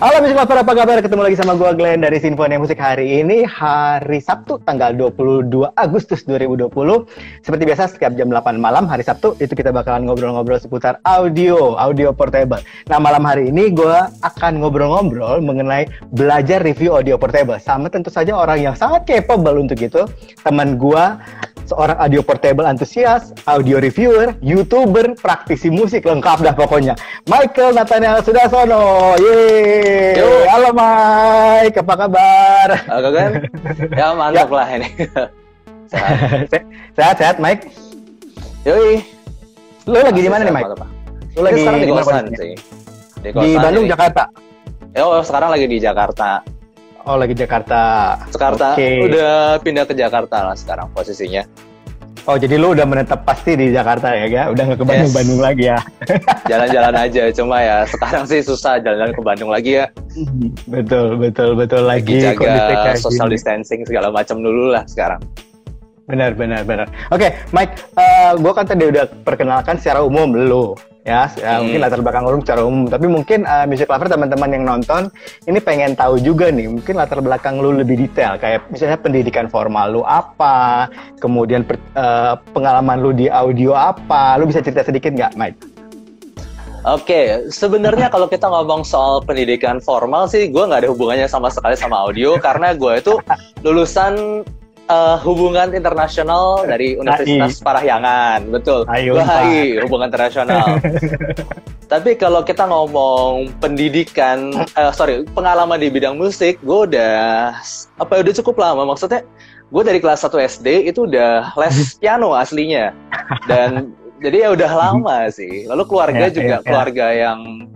Halo Musik Lover, apa kabar? Ketemu lagi sama gue Glenn dari Sinfonia Musik. Hari ini hari Sabtu tanggal 22 Agustus 2020. Seperti biasa setiap jam 8 malam hari Sabtu itu kita bakalan ngobrol-ngobrol seputar audio portable. Nah, malam hari ini gue akan ngobrol-ngobrol mengenai belajar review audio portable sama tentu saja orang yang sangat capable untuk itu, teman gue, seorang audio portable antusias, audio reviewer, YouTuber, praktisi musik, lengkap dah pokoknya. Michael Nathaniel Sudarsono. Yeay. Halo Mike, apa kabar? Halo kan? Ya mantap lah ini. Sehat Mike? Yoi. Lu lagi di mana nih Mike? Lu lagi sekarang di kosan sih. Di Bandung, ini. Jakarta? Oh, sekarang lagi di Jakarta. Oh, lagi Jakarta. Jakarta. Okay. Udah pindah ke Jakarta lah sekarang posisinya. Oh, jadi lu udah menetap pasti di Jakarta ya? Udah nggak ke Bandung lagi ya? Jalan-jalan aja, cuma ya sekarang sih susah jalan-jalan ke Bandung lagi ya. Betul lagi jaga social distancing segala macam dulu lah sekarang. Benar. Oke, Mike, gue kan tadi udah perkenalkan secara umum lu. Ya, mungkin latar belakang lu secara umum, tapi mungkin Music Lover teman-teman yang nonton ini pengen tahu juga nih, mungkin latar belakang lu lebih detail, kayak misalnya pendidikan formal lu apa, kemudian pengalaman lu di audio apa, lu bisa cerita sedikit nggak, Mike? Oke, sebenarnya kalau kita ngomong soal pendidikan formal sih, gue nggak ada hubungannya sama sekali sama audio, karena gue itu lulusan hubungan internasional dari Universitas Parahyangan, betul. HI, hubungan internasional. Tapi kalau kita ngomong pendidikan, pengalaman di bidang musik, gue udah cukup lama. Maksudnya, gue dari kelas 1 SD itu udah les piano aslinya, dan jadi ya udah lama sih. Lalu keluarga keluarga yang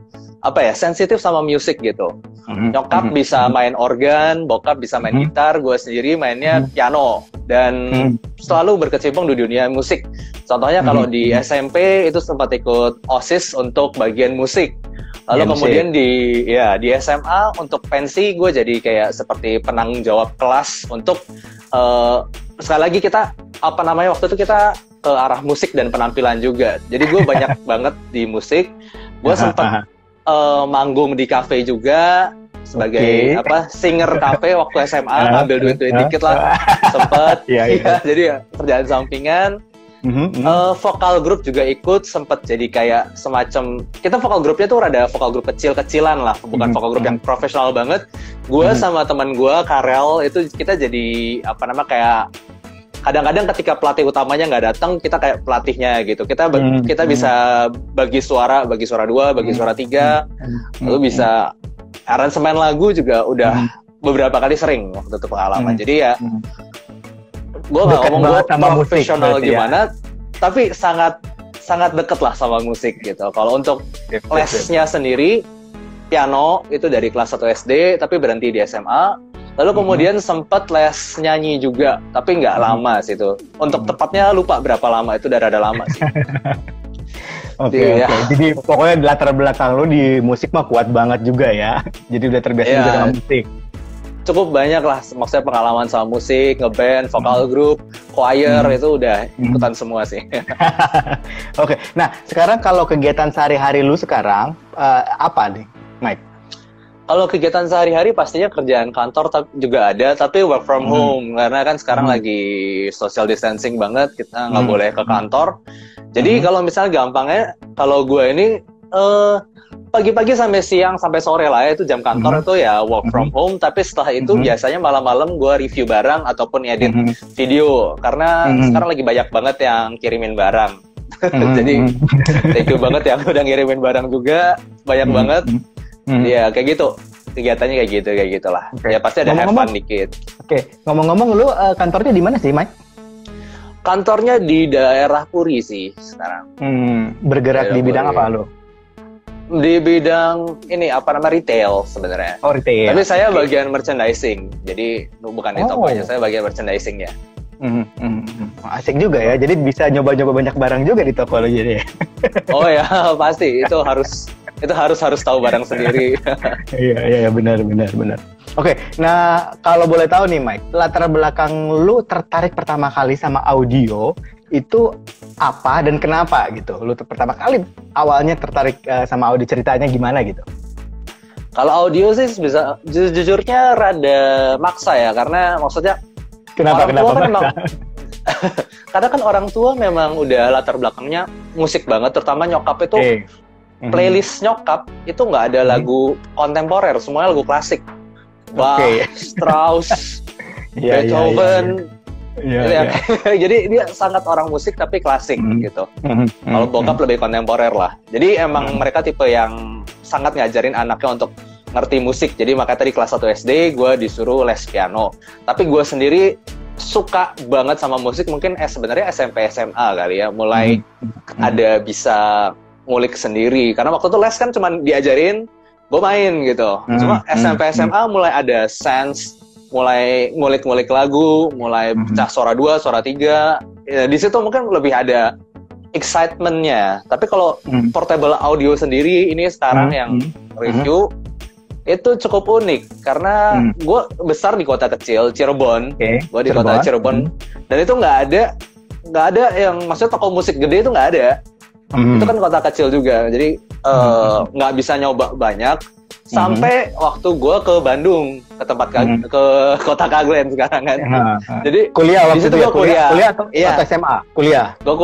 sensitif sama musik gitu. Nyokap bisa main organ, bokap bisa main gitar, gue sendiri mainnya piano, dan selalu berkecimpung di dunia musik. Contohnya kalau di SMP itu sempat ikut OSIS untuk bagian musik. Lalu kemudian di SMA untuk pensi gue jadi kayak seperti penanggung jawab kelas untuk sekali lagi kita waktu itu kita ke arah musik dan penampilan juga. Jadi gue banyak banget di musik. Gue sempat manggung di kafe juga sebagai singer kafe waktu SMA, ngambil duit dikit lah, sempet. Jadi kerjaan sampingan. Vokal grup juga ikut, sempet jadi kayak semacam, kita vokal grupnya tuh ada vokal grup kecil-kecilan lah, bukan vokal grup yang profesional banget. Gue sama teman gue Karel itu kita jadi kayak kadang-kadang ketika pelatih utamanya nggak datang, kita kayak pelatihnya gitu. Kita bisa bagi suara 2, bagi suara 3, lalu bisa aransemen lagu juga udah beberapa kali sering waktu itu pengalaman. Jadi ya, gue nggak ngomong gue profesional gimana, tapi sangat deket lah sama musik gitu. Kalau untuk lesnya sendiri, piano itu dari kelas 1 SD, tapi berhenti di SMA. Lalu kemudian sempat les nyanyi juga, tapi nggak lama sih itu. Untuk tepatnya lupa berapa lama, itu udah rada lama sih. Oke. Jadi pokoknya latar belakang lu di musik mah kuat banget juga ya. Jadi udah terbiasa juga dengan musik. Cukup banyak lah, maksudnya pengalaman sama musik, ngeband, vokal group, choir, itu udah ikutan semua sih. Oke, nah sekarang kalau kegiatan sehari-hari lu sekarang, apa nih, Mike? Kalau kegiatan sehari-hari pastinya kerjaan kantor juga ada, tapi work from home, karena kan sekarang lagi social distancing banget, kita nggak boleh ke kantor. Jadi kalau misalnya gampangnya, kalau gue ini pagi-pagi sampai siang sampai sore lah ya, itu jam kantor itu ya work from home, tapi setelah itu biasanya malam-malam gue review barang ataupun edit video, karena sekarang lagi banyak banget yang kirimin barang. Jadi thank you banget yang udah ngirimin barang juga, banyak banget. Ya kayak gitu, kegiatannya kayak gitulah. Ya pasti ada have fun dikit. Oke, ngomong-ngomong lu kantornya di mana sih, Mike? Kantornya di daerah Puri sih sekarang. Bergerak di bidang apa lu? Di bidang retail sebenarnya. Oh, retail. Tapi saya bagian merchandising. Jadi bukan di tokonya, saya bagian merchandisingnya. Asik juga ya. Jadi bisa nyoba-nyoba banyak barang juga di toko lo jadi. Oh ya, pasti itu harus tahu barang sendiri. Iya, benar. Oke, nah kalau boleh tahu nih Mike, latar belakang lu tertarik pertama kali sama audio itu apa dan kenapa gitu? Lu pertama kali awalnya tertarik sama audio, ceritanya gimana gitu? Kalau audio sih bisa jujurnya rada maksa ya, karena maksudnya Kenapa orang tua kan Mas? memang karena kan orang tua memang udah latar belakangnya musik banget, terutama nyokap itu playlist nyokap itu nggak ada lagu kontemporer, semuanya lagu klasik. Bach, Strauss, Beethoven, jadi dia sangat orang musik tapi klasik gitu. Kalau bokap lebih kontemporer lah. Jadi emang mereka tipe yang sangat ngajarin anaknya untuk ngerti musik. Jadi makanya tadi kelas 1 SD gue disuruh les piano. Tapi gue sendiri suka banget sama musik mungkin sebenarnya SMP SMA kali ya, mulai ada bisa ngulik sendiri. Karena waktu itu les kan cuma diajarin, gue main gitu. Cuma SMP SMA mulai ada sense, mulai ngulik-ngulik lagu, mulai pecah suara 2, suara 3. Ya, di situ mungkin lebih ada excitement-nya. Tapi kalau portable audio sendiri ini sekarang yang review itu cukup unik karena gue besar di kota kecil Cirebon, gue di kota Cirebon, dan itu nggak ada yang maksudnya toko musik gede itu nggak ada. Itu kan kota kecil juga, jadi nggak bisa nyoba banyak. Sampai waktu gue ke Bandung, ke tempat ke kota Kaglen sekarang kan. Jadi kuliah waktu itu itu gue kuliah atau SMA? Kuliah. Gue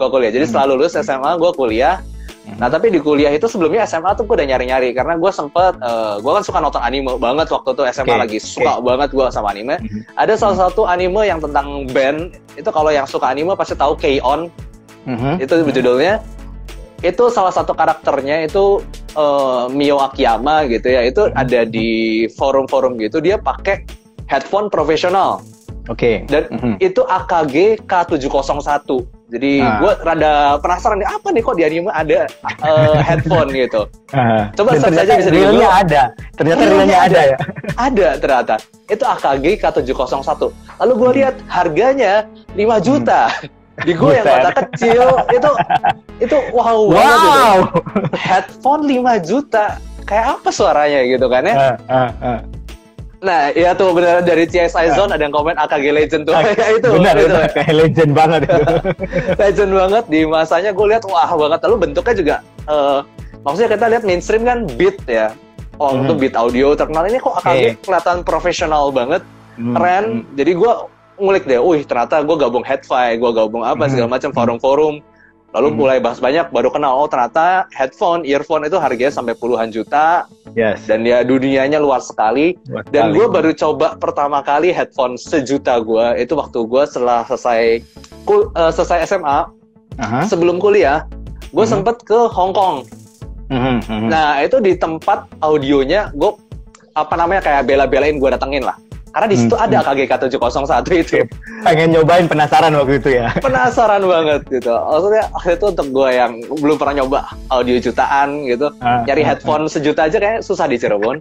kuliah. Jadi setelah lulus SMA gue kuliah. Nah tapi di kuliah itu sebelumnya SMA tuh gue udah nyari-nyari karena gue sempet, gue kan suka nonton anime banget waktu itu SMA lagi suka banget gue sama anime. Ada salah satu anime yang tentang band, itu kalau yang suka anime pasti tahu K-On, itu judulnya. Itu salah satu karakternya itu Mio Akiyama gitu ya, itu ada di forum-forum gitu, dia pakai headphone profesional. Dan itu AKG K701. Jadi gue rada penasaran nih, apa nih kok di anime ada headphone gitu. Coba search aja bisa di Google. Ternyata realnya ada ya. Ada ternyata. Itu AKG K701. Lalu gue lihat harganya 5 juta. Di gue yang kota kecil itu wow banget gitu. Headphone 5 juta. Kayak apa suaranya gitu kan ya. Nah, ya tuh benar dari CSI Zone ada yang komen AKG Legend tuh. Ya, itu benar, kayak legend banget itu. Legend banget di masanya, gue lihat wah banget. Lalu bentuknya juga maksudnya kita lihat mainstream kan beat ya. Oh, itu beat audio terkenal, ini kok AKG kelihatan profesional banget, keren. Jadi gue ngulik deh, ternyata gue gabung Headfi, gue gabung apa segala macam forum-forum. Lalu mulai bahas banyak, baru kenal, oh ternyata earphone itu harganya sampai puluhan juta. Dan ya dunianya luas sekali. Dan gue baru coba pertama kali headphone sejuta gue, itu waktu gue setelah selesai SMA, sebelum kuliah, gue sempet ke Hong Kong. Nah itu di tempat audionya, gue kayak bela-belain gue datengin lah. Karena di situ ada AKG K701 itu. Pengen nyobain, penasaran waktu itu ya. Penasaran banget gitu. Maksudnya waktu itu untuk gue yang belum pernah nyoba audio jutaan gitu, nyari headphone sejuta aja kayak susah di Cirebon.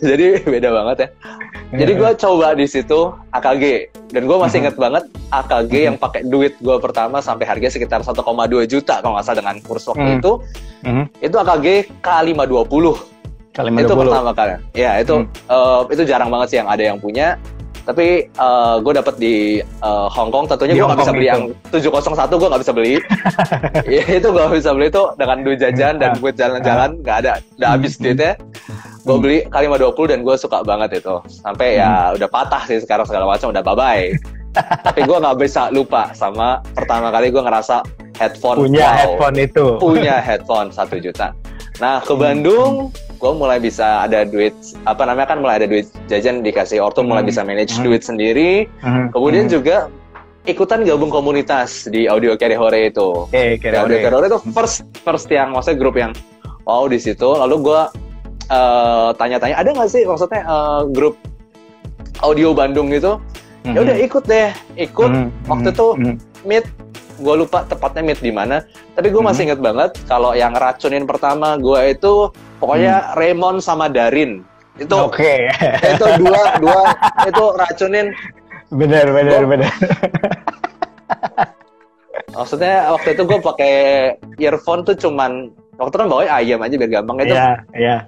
Jadi beda banget ya. Jadi gue coba di situ AKG, dan gue masih inget banget AKG yang pakai duit gue pertama sampai harga sekitar 1,2 juta kalau nggak salah dengan kurs waktu itu. Itu AKG K520. Itu pertama kali. Ya itu jarang banget sih yang ada yang punya. Tapi gue dapet di Hong Kong. Tentunya gue nggak bisa beli yang 701, gue nggak bisa beli. Ya, itu gue bisa beli itu dengan duit jajan dan buat jalan-jalan nggak ada, udah habis duitnya. Gue beli K520 dan gue suka banget itu. Sampai ya udah patah sih sekarang segala macam, udah bye-bye. Tapi gue nggak bisa lupa sama pertama kali gue ngerasa headphone. Headphone itu. Punya headphone 1 juta. Nah ke Bandung gue mulai bisa ada duit, mulai ada duit jajan dikasih ortu, mulai bisa manage duit sendiri. Kemudian juga ikutan gabung komunitas di Audio Kerehore itu. Audio Kerehore itu first yang maksudnya grup yang wow di situ. Lalu gue tanya-tanya ada nggak sih maksudnya grup audio Bandung gitu. Ya udah ikut waktu itu meet, gue lupa tepatnya meet di mana, tapi gue masih inget banget kalau yang racunin pertama gue itu pokoknya Raymond sama Darin itu. Itu dua itu racunin. Bener. Maksudnya waktu itu gue pakai earphone tuh cuman waktu itu kan bawanya ayam aja biar gampang itu.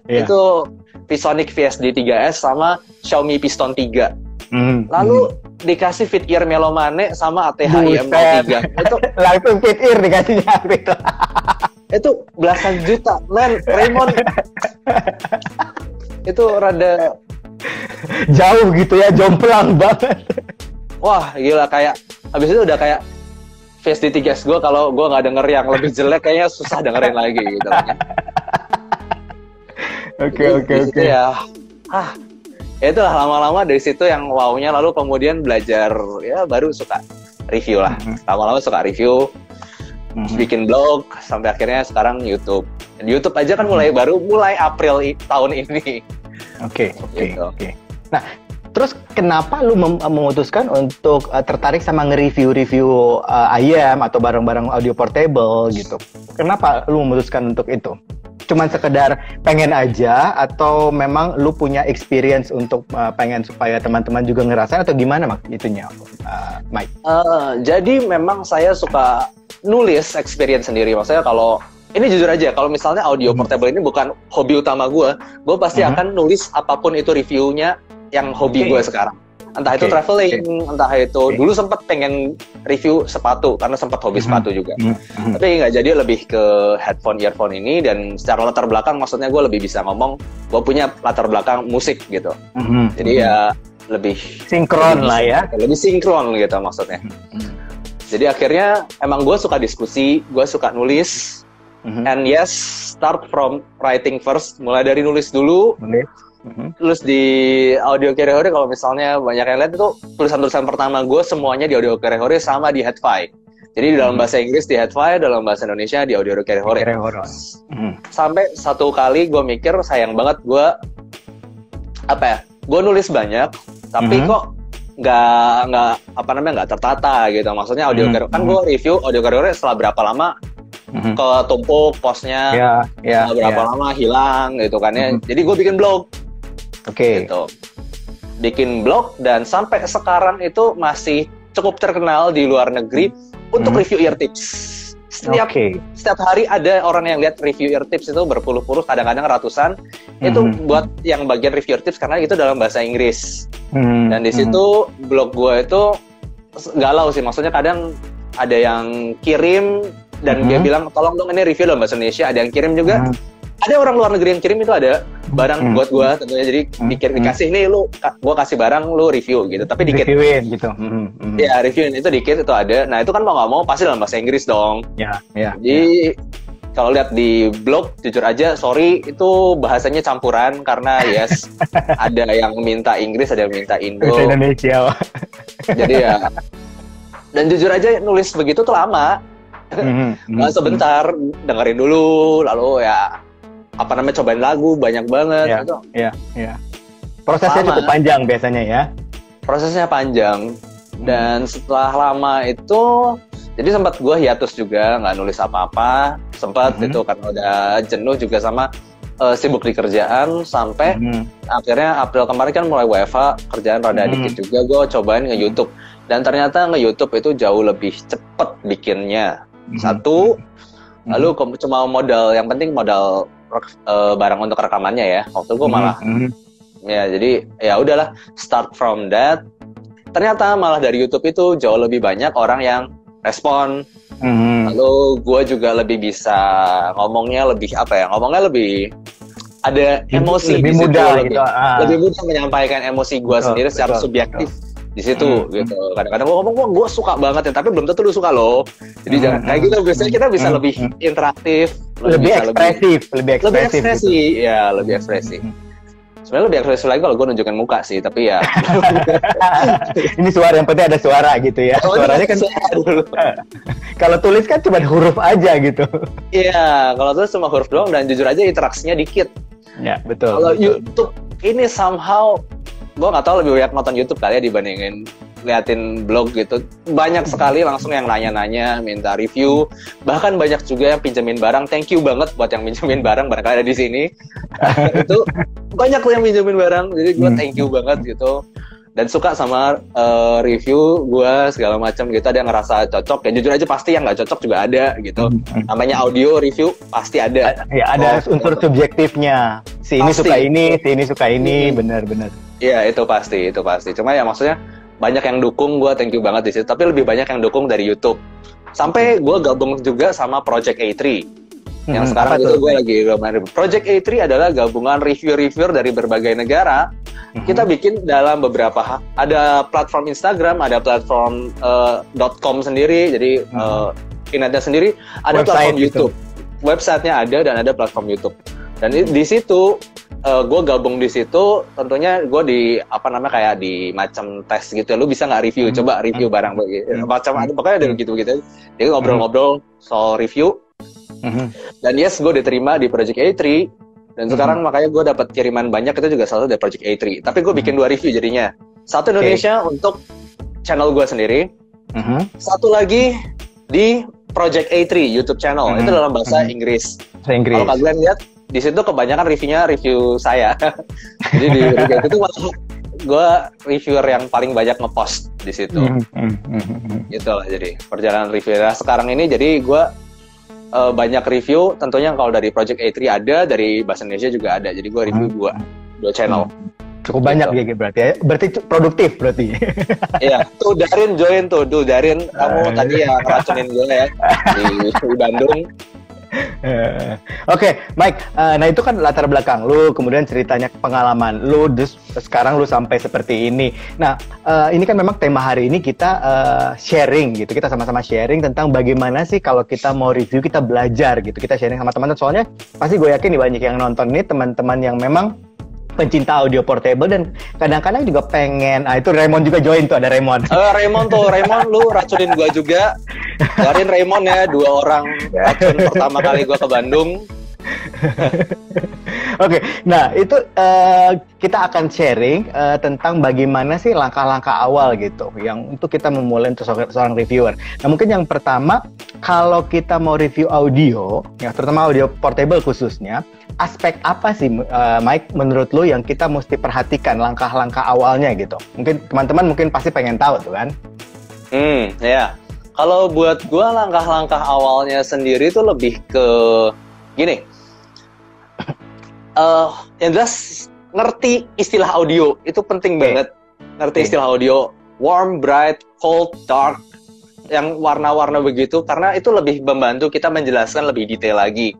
Itu Pisonic VSD 3S sama Xiaomi Piston 3. Lalu dikasih fit ear Melomane sama ATH IM03. Itu langsung fit ear dikasihnya gitu. Itu belasan juta, men. Raymond itu rada jauh gitu ya, jomplang banget. wah gila, kayak habis itu udah kayak face di tigas gue, kalau gue nggak denger yang lebih jelek kayaknya susah dengerin lagi gitu. Oke. Ya, itulah lama-lama dari situ yang wownya, lalu kemudian belajar ya baru suka review lah. Lama-lama suka review, bikin blog, sampai akhirnya sekarang YouTube. Dan YouTube aja kan mulai April tahun ini. Oke. Nah, terus kenapa lu memutuskan untuk tertarik sama nge-review ayam atau barang-barang audio portable gitu? Kenapa lu memutuskan untuk itu? Cuman sekedar pengen aja atau memang lu punya experience untuk pengen supaya teman-teman juga ngerasain atau gimana itunya, Mike? Jadi memang saya suka nulis experience sendiri. Maksudnya kalau ini jujur aja, kalau misalnya audio portable ini bukan hobi utama gue pasti akan nulis apapun itu reviewnya yang hobi gue sekarang. Entah itu traveling, entah itu dulu sempat pengen review sepatu karena sempat hobi sepatu juga. Tapi nggak jadi, lebih ke headphone, earphone ini, dan secara latar belakang maksudnya gue lebih bisa ngomong, gue punya latar belakang musik gitu. Jadi ya lebih sinkron lah ya. Lebih sinkron gitu maksudnya. Jadi akhirnya emang gue suka diskusi, gue suka nulis, and yes, start from writing first, mulai dari nulis dulu. Terus di Audio Kerehore kalau misalnya banyak yang lihat itu tulisan-tulisan pertama gue semuanya di Audio Kerehore sama di Headfi. Jadi di dalam bahasa Inggris di Headfi, dalam bahasa Indonesia di Audio Kerehore. Sampai satu kali gue mikir sayang banget gue gue nulis banyak tapi kok nggak tertata gitu. Maksudnya Audio Kerehore kan gue review Audio Kerehore setelah berapa lama ketumpuk postnya, berapa lama hilang gitu kan ya. Jadi gue bikin blog. Gitu. Bikin blog, dan sampai sekarang itu masih cukup terkenal di luar negeri untuk review ear tips. Setiap hari ada orang yang lihat review ear tips itu berpuluh-puluh, kadang-kadang ratusan. Itu buat yang bagian review ear tips karena itu dalam bahasa Inggris. Dan di situ blog gue itu galau sih, maksudnya kadang ada yang kirim dan dia bilang tolong dong ini review dalam bahasa Indonesia. Ada yang kirim juga. Ada orang luar negeri yang kirim itu, ada barang buat gue tentunya, jadi dikasih ini gue kasih barang lu review gitu, tapi dikit. Reviewin gitu. Ya reviewin itu dikit, itu ada. Nah itu kan mau nggak mau pasti dalam bahasa Inggris dong. Jadi kalau lihat di blog, jujur aja sorry itu bahasanya campuran karena ada yang minta Inggris, ada yang minta Indo. Bahasa Indonesia. Jadi ya, dan jujur aja nulis begitu tuh lama. Sebentar dengerin dulu, lalu ya cobain lagu banyak banget gitu. Prosesnya cukup panjang biasanya ya. Prosesnya panjang. Dan setelah lama itu jadi sempat gue hiatus juga, nggak nulis apa-apa, sempat itu karena udah jenuh juga sama sibuk di kerjaan, sampai akhirnya April kemarin kan mulai WFH, kerjaan rada dikit juga, gue cobain nge-YouTube, dan ternyata nge-YouTube itu jauh lebih cepet bikinnya. Satu, lalu cuma modal, yang penting modal barang untuk rekamannya ya. Waktu gue malah ya jadi ya udahlah, start from that. Ternyata malah dari YouTube itu jauh lebih banyak orang yang respon. Lalu gue juga lebih bisa ngomongnya lebih ngomongnya lebih ada emosi, lebih mudah gitu. Lebih mudah menyampaikan emosi gue sendiri secara subjektif di situ gitu. Kadang-kadang gue ngomong gue suka banget ya, tapi belum tentu lu suka loh. Jadi jangan kayak gitu, biasanya kita bisa lebih interaktif, lebih ekspresif gitu. Ya lebih ekspresif. Sebenarnya lebih ekspresif lagi kalau gue nunjukin muka sih, tapi ya ini suara, yang penting ada suara gitu ya. Suaranya kan kalau tulis kan cuma huruf aja gitu. Iya, kalau tulis cuma huruf doang, dan jujur aja interaksinya dikit. Ya betul. Kalau YouTube ini somehow gue nggak tahu, lebih banyak nonton YouTube kali ya dibandingin liatin blog gitu. Banyak sekali langsung yang nanya-nanya, minta review, bahkan banyak juga yang pinjemin barang. Thank you banget buat yang pinjemin barang, barangkali ada di sini. Itu banyak tuh yang pinjemin barang, jadi gue thank you banget gitu. Dan suka sama review gue segala macam gitu. Ada yang ngerasa cocok, ya jujur aja pasti yang nggak cocok juga ada gitu. Namanya audio review pasti ada. Ya ada unsur subjektifnya. Si ini suka ini, si ini suka ini, benar-benar. Iya itu pasti. Cuma ya maksudnya banyak yang dukung gue, thank you banget di situ. Tapi lebih banyak yang dukung dari YouTube. Sampai gue gabung juga sama Project A3. Yang sekarang itu gue lagi main. Project A3 adalah gabungan reviewer dari berbagai negara. Kita bikin dalam beberapa, ada platform Instagram, ada platform .com sendiri, jadi internetnya sendiri, ada website platform YouTube. Websitenya ada dan ada platform YouTube. Dan di situ gue gabung di situ, tentunya gue di kayak di macam tes gitu. Lu bisa nggak review? Coba review barang macam pokoknya ada gitu-gitu. Jadi ngobrol-ngobrol soal review. Dan yes, gue diterima di Project A3. Dan sekarang makanya gue dapat kiriman banyak, itu juga salah satu dari Project A3. Tapi gue bikin 2 review jadinya. Satu Indonesia untuk channel gue sendiri. Satu lagi di Project A3 YouTube channel. Itu dalam bahasa Inggris. Kalau kalian lihat di situ kebanyakan reviewnya review saya. Jadi di review itu gue reviewer yang paling banyak ngepost di situ. Itulah jadi perjalanan reviewer sekarang ini. Jadi gue banyak review. Tentunya kalau dari Project A3 ada, dari bahasa Indonesia juga ada. Jadi gue review dua channel. Cukup banyak gitu. Berarti ya. Berarti produktif berarti. Iya. Tuh Darin join tuh. Darin, kamu tadi yang ngeracunin gue ya di Bandung. Oke, Mike. Nah itu kan latar belakang lu, kemudian ceritanya pengalaman lu, sekarang lu sampai seperti ini. Nah, ini kan memang tema hari ini kita sharing gitu. Kita sama-sama sharing tentang bagaimana sih kalau kita mau review, kita belajar gitu. Kita sharing sama teman-teman. Soalnya pasti gue yakin nih banyak yang nonton ini teman-teman yang memang pencinta audio portable dan kadang-kadang juga pengen. Itu Raymond juga join tuh, ada Raymond. Raymond lu racunin gua juga. Darin Raymond ya, 2 orang racun pertama kali gua ke Bandung. Oke, nah itu kita akan sharing tentang bagaimana sih langkah-langkah awal gitu yang untuk kita memulai untuk seorang reviewer. Nah mungkin yang pertama, kalau kita mau review audio, ya terutama audio portable khususnya, aspek apa sih Mike menurut lo yang kita mesti perhatikan langkah-langkah awalnya gitu? Mungkin teman-teman pasti pengen tahu tuh kan? Ya. Kalau buat gua langkah-langkah awalnya sendiri tuh lebih ke gini. Yang jelas ngerti istilah audio itu penting banget. Ngerti istilah audio, warm, bright, cold, dark, yang warna-warna begitu, karena itu lebih membantu kita menjelaskan lebih detail lagi.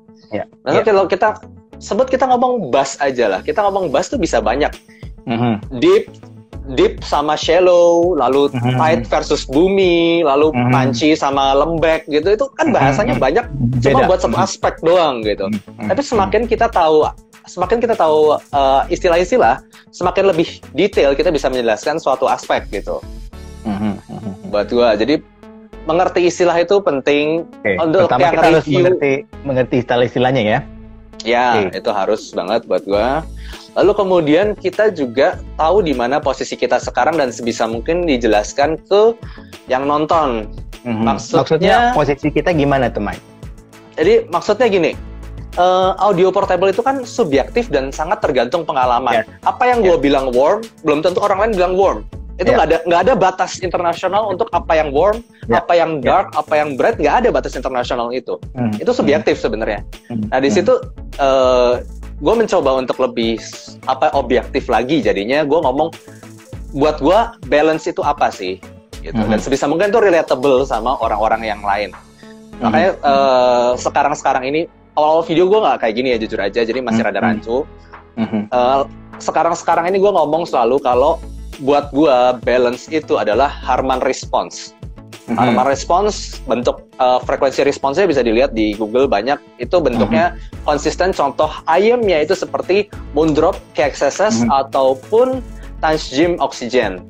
Nah, kalau kita ngomong bass aja lah, kita ngomong bass tuh bisa banyak. Deep sama shallow, lalu tight versus boomy, lalu punchy sama lembek gitu, itu kan bahasanya banyak, cuma buat satu aspek doang gitu. Tapi semakin kita tahu istilah-istilah, semakin lebih detail kita bisa menjelaskan suatu aspek gitu. Buat gua, jadi mengerti istilah itu penting. Untuk pertama kita harus mengerti istilah-istilahnya ya. Itu harus banget buat gua. Lalu kemudian kita juga tahu di mana posisi kita sekarang dan sebisa mungkin dijelaskan ke yang nonton. Maksudnya posisi kita gimana tuh, Mike? Jadi maksudnya gini, audio portable itu kan subjektif dan sangat tergantung pengalaman. Apa yang gue bilang warm, belum tentu orang lain bilang warm. Itu nggak ada batas internasional untuk apa yang warm, apa yang dark, apa yang bright, nggak ada batas internasional itu. Itu subjektif sebenarnya. Nah di situ gue mencoba untuk lebih objektif lagi. Jadinya gue ngomong, buat gue balance itu apa sih? Gitu. Dan sebisa mungkin itu relatable sama orang-orang yang lain. Makanya sekarang ini awal-awal video gue nggak kayak gini ya, jujur aja. Jadi masih rada rancu. Sekarang ini gue ngomong selalu kalau buat gue balance itu adalah Harman response. Harman response, bentuk frekuensi responsnya bisa dilihat di Google banyak. Itu bentuknya konsisten. Contoh ayamnya itu seperti moondrop, KXSS, ataupun Tanjim oxygen.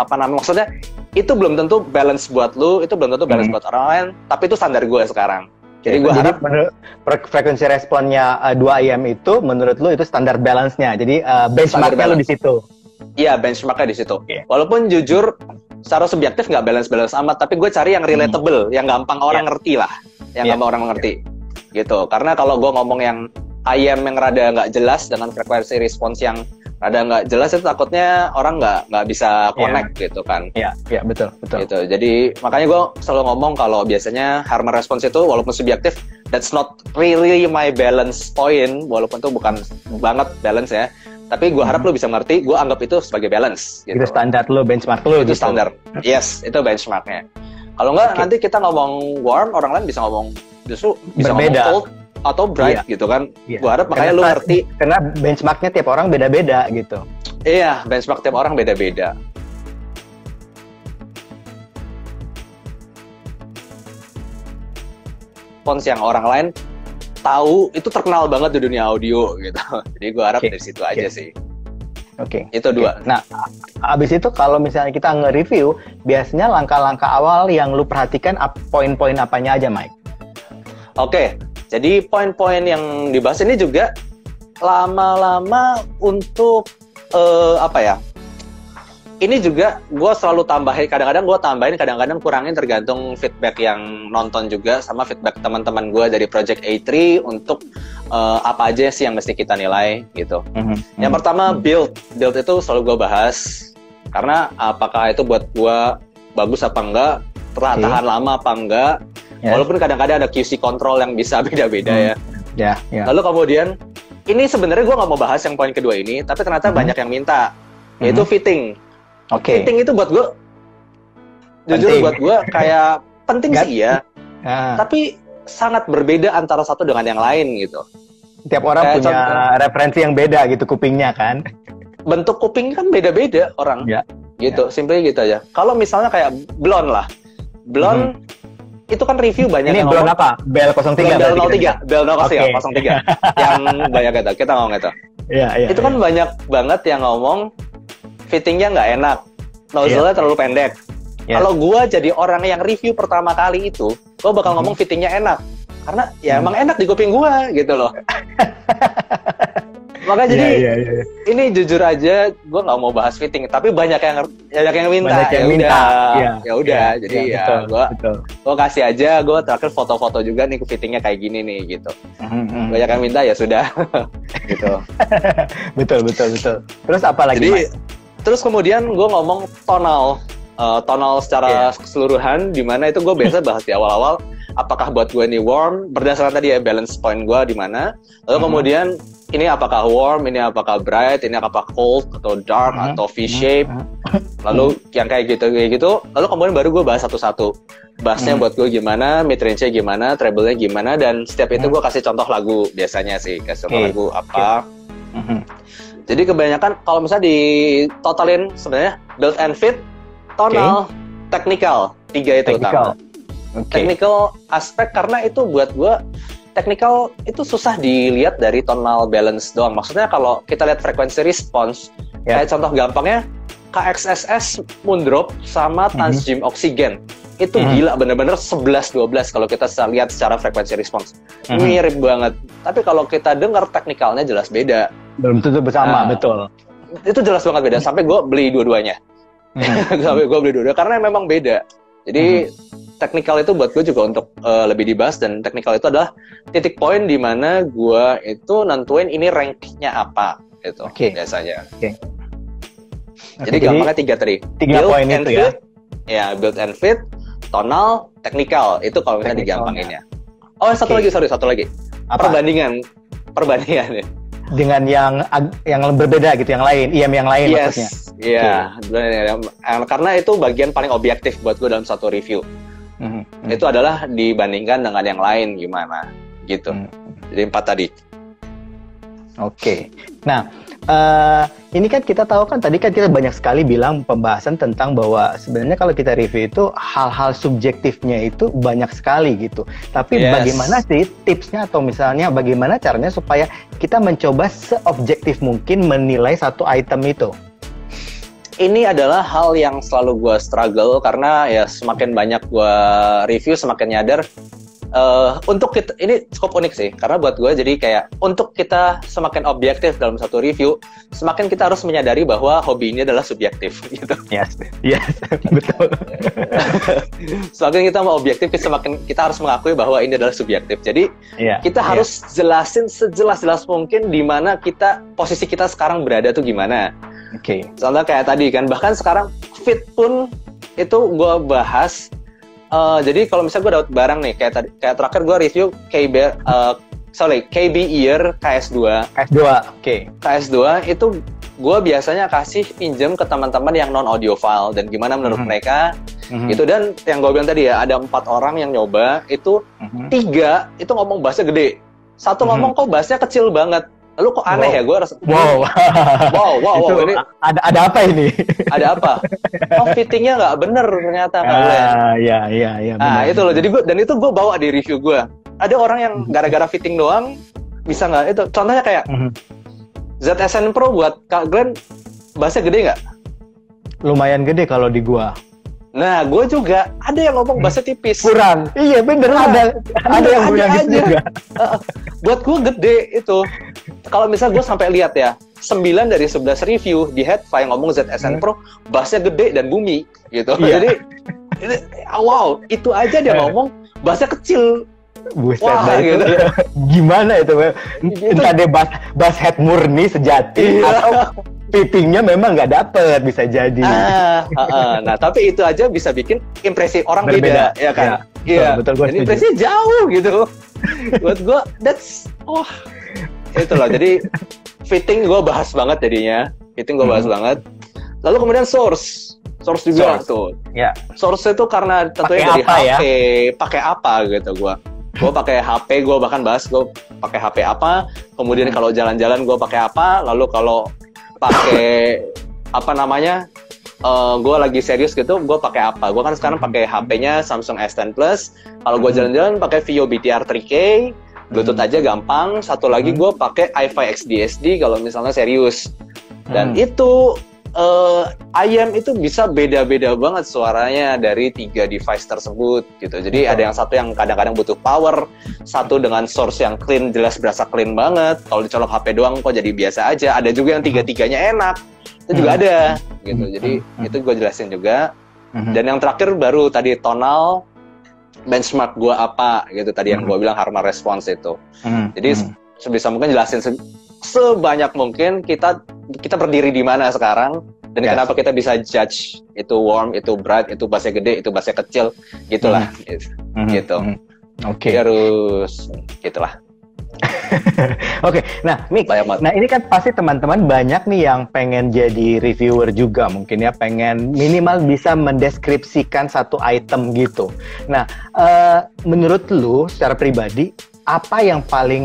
Maksudnya itu belum tentu balance buat lu, itu belum tentu balance buat orang lain, tapi itu standar gue sekarang. Jadi gue harap frekuensi responnya 2 AM itu menurut lu itu standar balance-nya. Jadi benchmark-nya lu di situ. Iya, benchmark-nya di situ. Walaupun jujur secara subjektif nggak balance amat, tapi gue cari yang relatable, yang gampang orang ngerti lah, gampang orang mengerti, gitu. Karena kalau gue ngomong yang IM yang rada nggak jelas dengan frekuensi respons yang rada nggak jelas, itu takutnya orang nggak bisa connect gitu kan. Iya, betul. Gitu. Jadi makanya gue selalu ngomong kalau biasanya Harman response itu walaupun subjektif, that's not really my balance point, walaupun itu bukan banget balance ya. Tapi gue harap lo bisa ngerti, gue anggap itu sebagai balance. Gitu. Itu standar lo, benchmark lo. Itu standar, yes, itu benchmarknya. Kalau nggak, nanti kita ngomong warm, orang lain bisa ngomong justru bisa Berbeda. ngomong cold atau bright gitu kan. Gue harap makanya lu ngerti. Karena benchmarknya tiap orang beda-beda gitu. Iya, benchmark tiap orang beda-beda. Fonts yang orang lain tahu itu terkenal banget di dunia audio gitu. Jadi gue harap dari situ aja sih. Oke. Itu dua. Nah, abis itu kalau misalnya kita nge-review, biasanya langkah-langkah awal yang lu perhatikan poin-poin apanya aja, Mike? Oke, jadi poin-poin yang dibahas ini juga lama-lama untuk apa ya? Ini juga gue selalu tambahin, kadang-kadang gue tambahin, kadang-kadang kurangin tergantung feedback yang nonton juga sama feedback teman-teman gue dari Project A3 untuk apa aja sih yang mesti kita nilai gitu. Yang pertama build itu selalu gue bahas karena apakah itu buat gue bagus apa enggak, tahan lama apa enggak. Walaupun kadang-kadang ada QC control yang bisa beda-beda ya. Lalu kemudian ini sebenarnya gue nggak mau bahas yang poin kedua ini, tapi ternyata banyak yang minta, yaitu fitting. Fitting itu buat gue, jujur buat gue kayak penting sih ya, tapi sangat berbeda antara satu dengan yang lain gitu. Tiap orang kayak punya referensi yang beda gitu kupingnya kan. Bentuk kuping kan beda-beda orang, gitu, simpelnya gitu aja. Kalau misalnya kayak blonde lah, blonde itu kan review banyak ini yang blonde apa? Bell 03? Bell 03, Bell 03, yang banyak itu, kita ngomong itu. Itu kan banyak banget yang ngomong fittingnya nggak enak, nozzle-nya terlalu pendek. Kalau gue jadi orang yang review pertama kali itu, gue bakal ngomong fittingnya enak, karena ya emang enak di kuping gue gitu loh. Makanya jadi ini jujur aja, gue nggak mau bahas fitting, tapi banyak yang minta. Ya udah, jadi gue kasih aja, gue terakhir foto-foto juga nih fittingnya kayak gini nih gitu. Banyak yang minta ya sudah, gitu. Betul. Terus apa lagi? Jadi terus kemudian gue ngomong tonal secara keseluruhan, di mana itu gue biasa bahas di awal-awal. Apakah buat gue ini warm berdasarkan tadi ya balance point gue di mana. Lalu kemudian ini apakah warm, ini apakah bright, ini apakah cold atau dark atau V-shape. Lalu yang kayak gitu. Lalu kemudian baru gue bahas satu-satu. Bassnya buat gue gimana, mid range-nya gimana, treble-nya gimana, dan setiap itu gue kasih contoh lagu biasanya sih, kasih contoh lagu apa. Jadi kebanyakan kalau misalnya ditotalin sebenarnya build and fit, tonal, technical, 3 itu utama. Technical aspek karena itu buat gue technical itu susah dilihat dari tonal balance doang. Maksudnya kalau kita lihat frekuensi response, kayak contoh gampangnya KXSS Moondrop sama Transgym Oxygen itu gila bener-bener 11-12 kalau kita lihat secara frekuensi response. Mirip banget. Tapi kalau kita dengar teknikalnya jelas beda. Belum tentu bersama, betul. Itu jelas banget beda. Sampai gue beli dua-duanya. Karena memang beda. Jadi teknikal itu buat gue juga untuk lebih dibahas, dan teknikal itu adalah titik poin di mana gue itu nentuin ini rank-nya apa gitu biasanya. Jadi gampangnya 3 tadi. 3 poin itu fit, build and fit, tonal, teknikal. Itu kalau misalnya digampanginnya. Oh, satu lagi. Apa? Perbandingan ya. Dengan yang berbeda gitu, yang lain, yang lain maksudnya. Iya, karena itu bagian paling objektif buat gue dalam satu review. Itu adalah dibandingkan dengan yang lain gimana gitu. Jadi 4 tadi. Nah, ini kan kita tahu kan tadi kan kita banyak sekali bilang pembahasan tentang bahwa sebenarnya kalau kita review itu hal-hal subjektifnya itu banyak sekali gitu. Tapi bagaimana sih tipsnya atau misalnya bagaimana caranya supaya kita mencoba seobjektif mungkin menilai satu item itu? Ini adalah hal yang selalu gue struggle karena ya semakin banyak gue review semakin nyadar untuk kita, ini cukup unik sih karena buat gue jadi kayak untuk kita semakin objektif dalam satu review semakin kita harus menyadari bahwa hobi ini adalah subjektif gitu. Yes, betul. Semakin kita mau objektif semakin kita harus mengakui bahwa ini adalah subjektif. Jadi kita harus jelasin sejelas-jelas mungkin di mana posisi kita sekarang berada tuh gimana. Contoh kayak tadi kan, bahkan sekarang fit pun itu gue bahas. Jadi kalau misalnya gue dapat barang nih, kayak terakhir gue review KB Ear KS2. KS2 itu gue biasanya kasih pinjem ke teman-teman yang non audiophile dan gimana menurut mereka gitu. Dan yang gue bilang tadi ya, ada 4 orang yang nyoba itu, 3 itu ngomong bassnya gede, 1 ngomong kok bassnya kecil banget. Lalu kok aneh ya, gue rasa wow ini ada apa ini? Ada apa? Oh, fittingnya nggak bener ternyata. Iya. Nah itu loh, jadi itu gue bawa di review gue. Ada orang yang gara-gara fitting doang bisa nggak itu? Contohnya kayak ZSN Pro buat Kak Glenn, bassnya gede nggak? Lumayan gede kalau di gua. Nah, gue juga ada yang ngomong bassnya tipis. Kurang. Iya bener, ada yang bilang gitu juga. Buat gue gede itu. Kalau misal gue sampai lihat ya, 9 dari 11 review di Headfi yang ngomong ZSN Pro, bassnya gede dan bumi gitu. Iya. Jadi wow, itu aja dia ngomong bassnya kecil. Buset, wah, gitu. Gimana itu? Entah dia bass head murni sejati atau fittingnya memang nggak dapet, bisa jadi. Nah, tapi itu aja bisa bikin impresi orang berbeda, beda, ya kan? Iya. Betul, dan impresinya jauh gitu. Buat gue, itu loh. Jadi fitting gue bahas banget jadinya. Banget. Lalu kemudian source juga tuh. Ya. Source itu karena tentunya dari HP, pakai apa gitu gue pakai HP, gue bahkan bahas gue pakai HP apa, kemudian kalau jalan-jalan gue pakai apa, lalu kalau pakai apa namanya, gue lagi serius gitu, gue pakai apa? Gue kan sekarang pakai HP-nya Samsung S10 Plus. Kalau gue jalan-jalan pakai Vio BTR 3K, Bluetooth aja gampang. Satu lagi gue pakai iFi XDSD kalau misalnya serius. Dan itu IM itu bisa beda-beda banget suaranya dari 3 device tersebut gitu. Jadi ada yang satu yang kadang-kadang butuh power, satu dengan source yang clean, jelas berasa clean banget. Kalau dicolok HP doang kok jadi biasa aja. Ada juga yang 3-3-nya enak, itu juga ada gitu. Jadi itu gue jelasin juga. Dan yang terakhir baru tadi tonal, benchmark gue apa gitu tadi yang gue bilang Harman response itu. Jadi sebisa mungkin jelasin sebanyak mungkin kita berdiri di mana sekarang dan kenapa kita bisa judge itu warm, itu bright, itu bassnya gede, itu bassnya kecil, gitulah. Gitu. Oke. Terus gitulah. Oke, nah Mik, nah ini kan pasti teman-teman banyak nih yang pengen jadi reviewer juga, mungkin ya pengen minimal bisa mendeskripsikan satu item gitu. Nah, menurut lu secara pribadi apa yang paling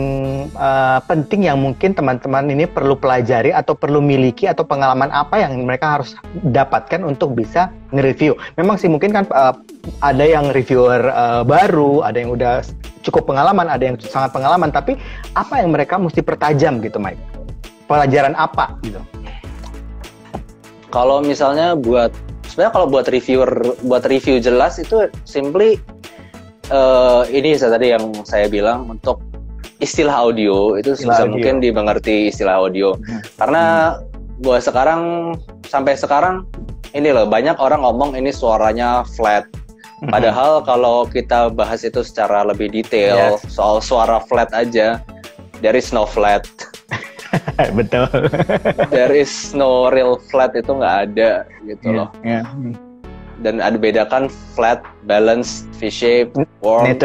penting yang mungkin teman-teman ini perlu pelajari atau perlu miliki atau pengalaman apa yang mereka harus dapatkan untuk bisa nge-review? Memang sih mungkin kan ada yang reviewer baru, ada yang udah cukup pengalaman, ada yang sangat pengalaman, tapi apa yang mereka mesti pertajam gitu, Mike? Pelajaran apa gitu? Kalau misalnya sebenarnya kalau buat review jelas itu simply ini tadi yang saya bilang untuk istilah audio itu sebisa mungkin dimengerti istilah audio. Karena gua sampai sekarang ini loh, banyak orang ngomong ini suaranya flat. Padahal kalau kita bahas itu secara lebih detail soal suara flat aja, there is no flat. Betul. There is no real flat, itu nggak ada gitu loh. Dan ada bedakan flat, balance, V-shape, warm,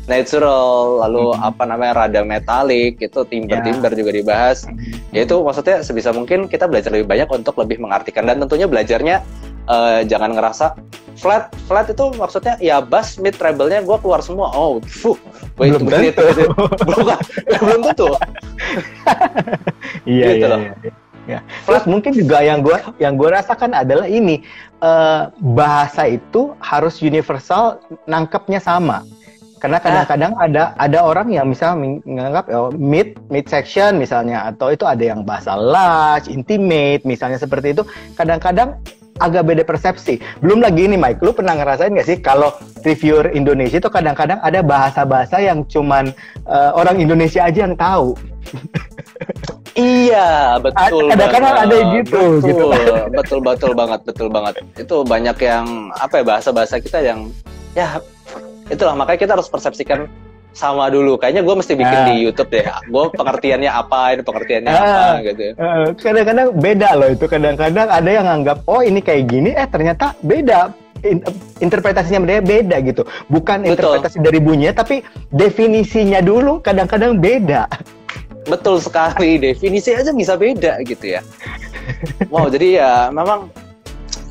natural, lalu rada metalik, itu timber juga dibahas. Yaitu maksudnya sebisa mungkin kita belajar lebih banyak untuk lebih mengartikan, dan tentunya belajarnya jangan ngerasa flat itu maksudnya ya bass, mid, treble-nya gue keluar semua. Belum tentu. Iya. Terus mungkin juga yang gue rasakan adalah ini, bahasa itu harus universal, nangkepnya sama. Karena kadang-kadang ada orang yang misalnya menganggap mid section misalnya, atau itu ada yang bahasa large, intimate misalnya seperti itu. Kadang-kadang agak beda persepsi. Belum lagi ini, Mike, lu pernah ngerasain nggak sih kalau reviewer Indonesia itu kadang-kadang ada bahasa-bahasa yang cuman orang Indonesia aja yang tahu. Iya, betul. Kadang-kadang ada gitu. Betul banget. Itu banyak yang bahasa-bahasa kita yang itulah, makanya kita harus persepsikan sama dulu. Kayaknya gue mesti bikin di YouTube deh. Gue pengertiannya apa gitu. Kadang-kadang beda loh itu. Kadang-kadang ada yang anggap ini kayak gini, ternyata beda. Interpretasinya beda gitu. Bukan interpretasi dari bunyinya, tapi definisinya dulu kadang-kadang beda. Betul sekali, definisi aja bisa beda gitu ya. Wow, jadi ya memang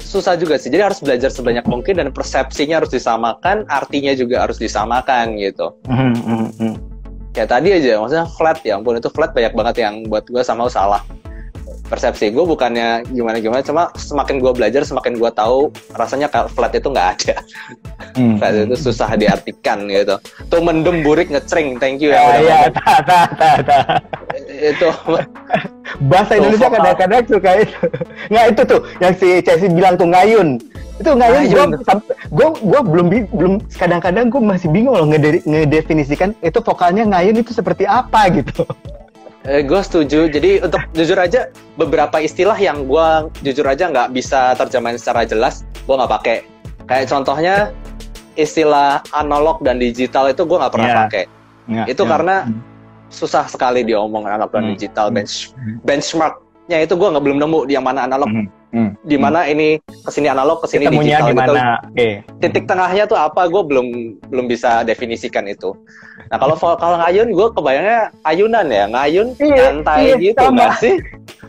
susah juga sih. Jadi harus belajar sebanyak mungkin dan persepsinya harus disamakan, artinya juga harus disamakan gitu. Kayak tadi aja, maksudnya flat ya ampun, itu flat banyak banget yang buat gue sama salah. Persepsi gue bukannya gimana-gimana, cuma semakin gue belajar, semakin gue tahu rasanya flat itu nggak ada. Flat itu susah diartikan gitu. Tuh mendem burik ngecring, thank you ya. Iya, itu bahasa Indonesia kadang-kadang suka itu. Nggak, itu tuh yang si Chelsea bilang tuh ngayun. Itu ngayun. Gue belum kadang-kadang gue masih bingung loh ngedefinisikan itu vokalnya ngayun itu seperti apa gitu. Gue setuju. Jadi untuk jujur aja beberapa istilah yang gue jujur aja nggak bisa terjemahin secara jelas, gue nggak pakai. Kayak contohnya istilah analog dan digital itu gue nggak pernah pakai. Itu karena susah sekali diomong analog dan digital. Benchmarknya itu gue belum nemu di yang mana analog, di mana ini kesini analog, kesini digital gitu. Titik tengahnya tuh apa? Gue belum bisa definisikan itu. Nah kalau vokal ngayun, gue kebayangnya ayunan ya, ngayun, nyantai gitu nggak sih?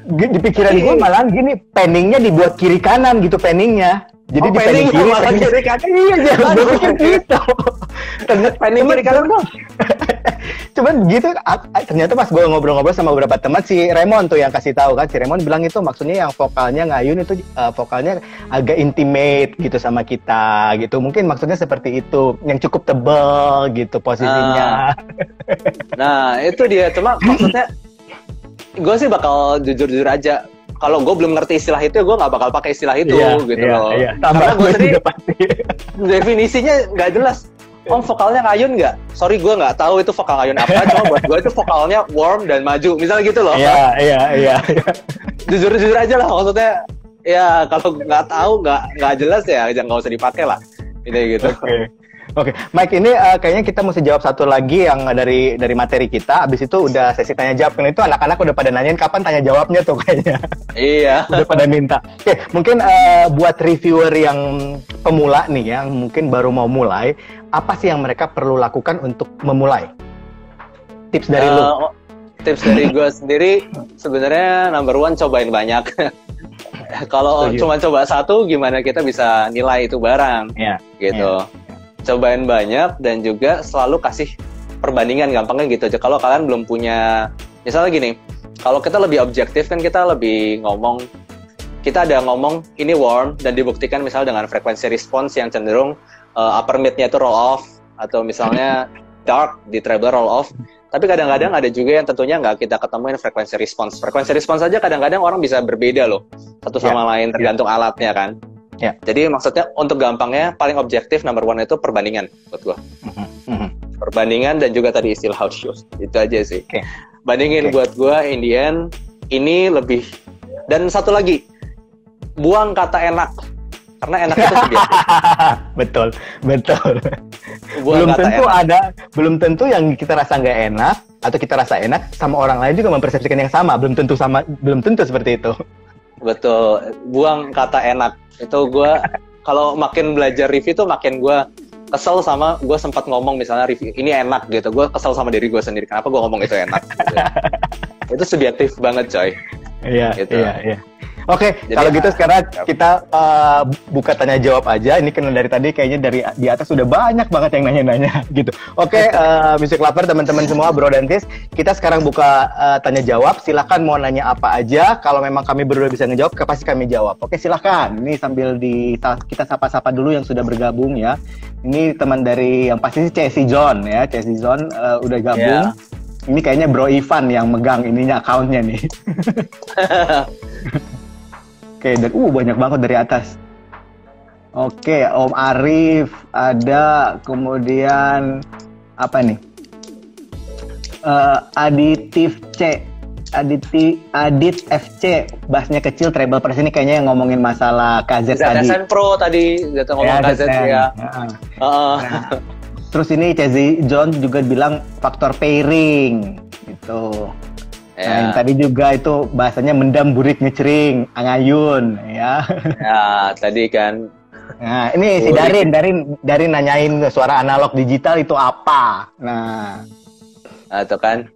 Di pikiran gue malah gini, penningnya dibuat kiri kanan gitu penningnya. Jadi di penning kiri, malah kiri kanan. Iya, jangan berpikir gitu. Penning kiri kanan dong. Cuman gitu, ternyata pas gue ngobrol-ngobrol sama beberapa teman, si Raymond tuh yang kasih tahu kan, si Raymond bilang itu maksudnya yang vokalnya ngayun itu vokalnya agak intimate gitu sama kita gitu. Mungkin maksudnya seperti itu, yang cukup tebal gitu posisinya. Nah itu dia, cuma maksudnya gue sih bakal jujur-jujur aja. Kalau gue belum ngerti istilah itu, gue nggak bakal pakai istilah itu gitu loh. Karena gue sendiri definisinya nggak jelas. Vokalnya ngayun nggak? Sorry, gue nggak tahu itu vokal ngayun apa. Cuma buat gue itu vokalnya warm dan maju. Misalnya gitu loh. Iya. Jujur aja lah maksudnya. Ya kalau nggak tahu, nggak jelas ya, jangan nggak usah dipakai lah. Ini gitu. Oke, Mike, ini kayaknya kita mesti jawab satu lagi yang dari materi kita. Abis itu udah sesi tanya jawab. Karena itu anak-anak udah pada nanyain kapan tanya jawabnya tuh kayaknya. Iya. Udah pada minta. Oke, mungkin buat reviewer yang pemula nih, yang mungkin baru mau mulai, apa sih yang mereka perlu lakukan untuk memulai? Tips dari lu? Tips dari gue sendiri, sebenarnya number one, cobain banyak. Kalau cuma coba satu, gimana kita bisa nilai itu barang? Gitu. Cobain banyak dan juga selalu kasih perbandingan, gampangnya gitu aja. Kalau kalian belum punya, misalnya gini, kalau kita lebih objektif kan kita lebih ngomong, kita ada ngomong ini warm dan dibuktikan misalnya dengan frekuensi respons yang cenderung upper mid-nya itu roll off, atau misalnya dark di treble roll off. Tapi kadang-kadang ada juga yang tentunya nggak kita ketemuin frekuensi respons. Frekuensi respons aja kadang-kadang orang bisa berbeda loh, satu sama lain tergantung alatnya kan. Jadi maksudnya untuk gampangnya paling objektif number one itu perbandingan buat gua. Perbandingan dan juga tadi istilah house shoes. Itu aja sih. Bandingin buat gua in the end ini lebih. Dan satu lagi, buang kata enak. Karena enak itu subjektif. Betul. Belum tentu yang kita rasa nggak enak atau kita rasa enak sama orang lain juga mempersepsikan yang sama. Belum tentu seperti itu. Betul, buang kata enak. Itu gue, kalau makin belajar review tuh makin gue kesel sama, gue sempat ngomong misalnya review, ini enak gitu. Gue kesel sama diri gue sendiri, kenapa gue ngomong itu enak gitu. Itu subjektif banget coy. Iya. Oke, kalau gitu sekarang kita buka tanya jawab aja. Ini karena dari tadi kayaknya dari di atas sudah banyak banget yang nanya-nanya gitu. Oke, Music Lover, teman-teman semua, bro dan sis, kita sekarang buka tanya jawab. Silakan mau nanya apa aja. Kalau memang kami berdua bisa ngejawab, pasti kami jawab. Oke, silakan. Ini sambil kita sapa-sapa dulu yang sudah bergabung ya. Ini teman dari yang pasti Chelsea John ya. Chelsea John udah gabung. Ini kayaknya Bro Ivan yang megang ininya account-nya nih. Oke, dan banyak banget dari atas. Oke, Om Arif ada, kemudian apa nih? Adit FC, bassnya kecil, treble press ini kayaknya yang ngomongin masalah KZ tadi. ZSN Pro tadi, jatuh ngomong KZ ya. Terus ini Chelsea John juga bilang faktor pairing gitu. Nah, yang tadi juga itu bahasanya mendam, burik, ngecering, angayun, ya. Ya, tadi kan. Nah, ini si Darin nanyain suara analog digital itu apa. Nah, itu kan.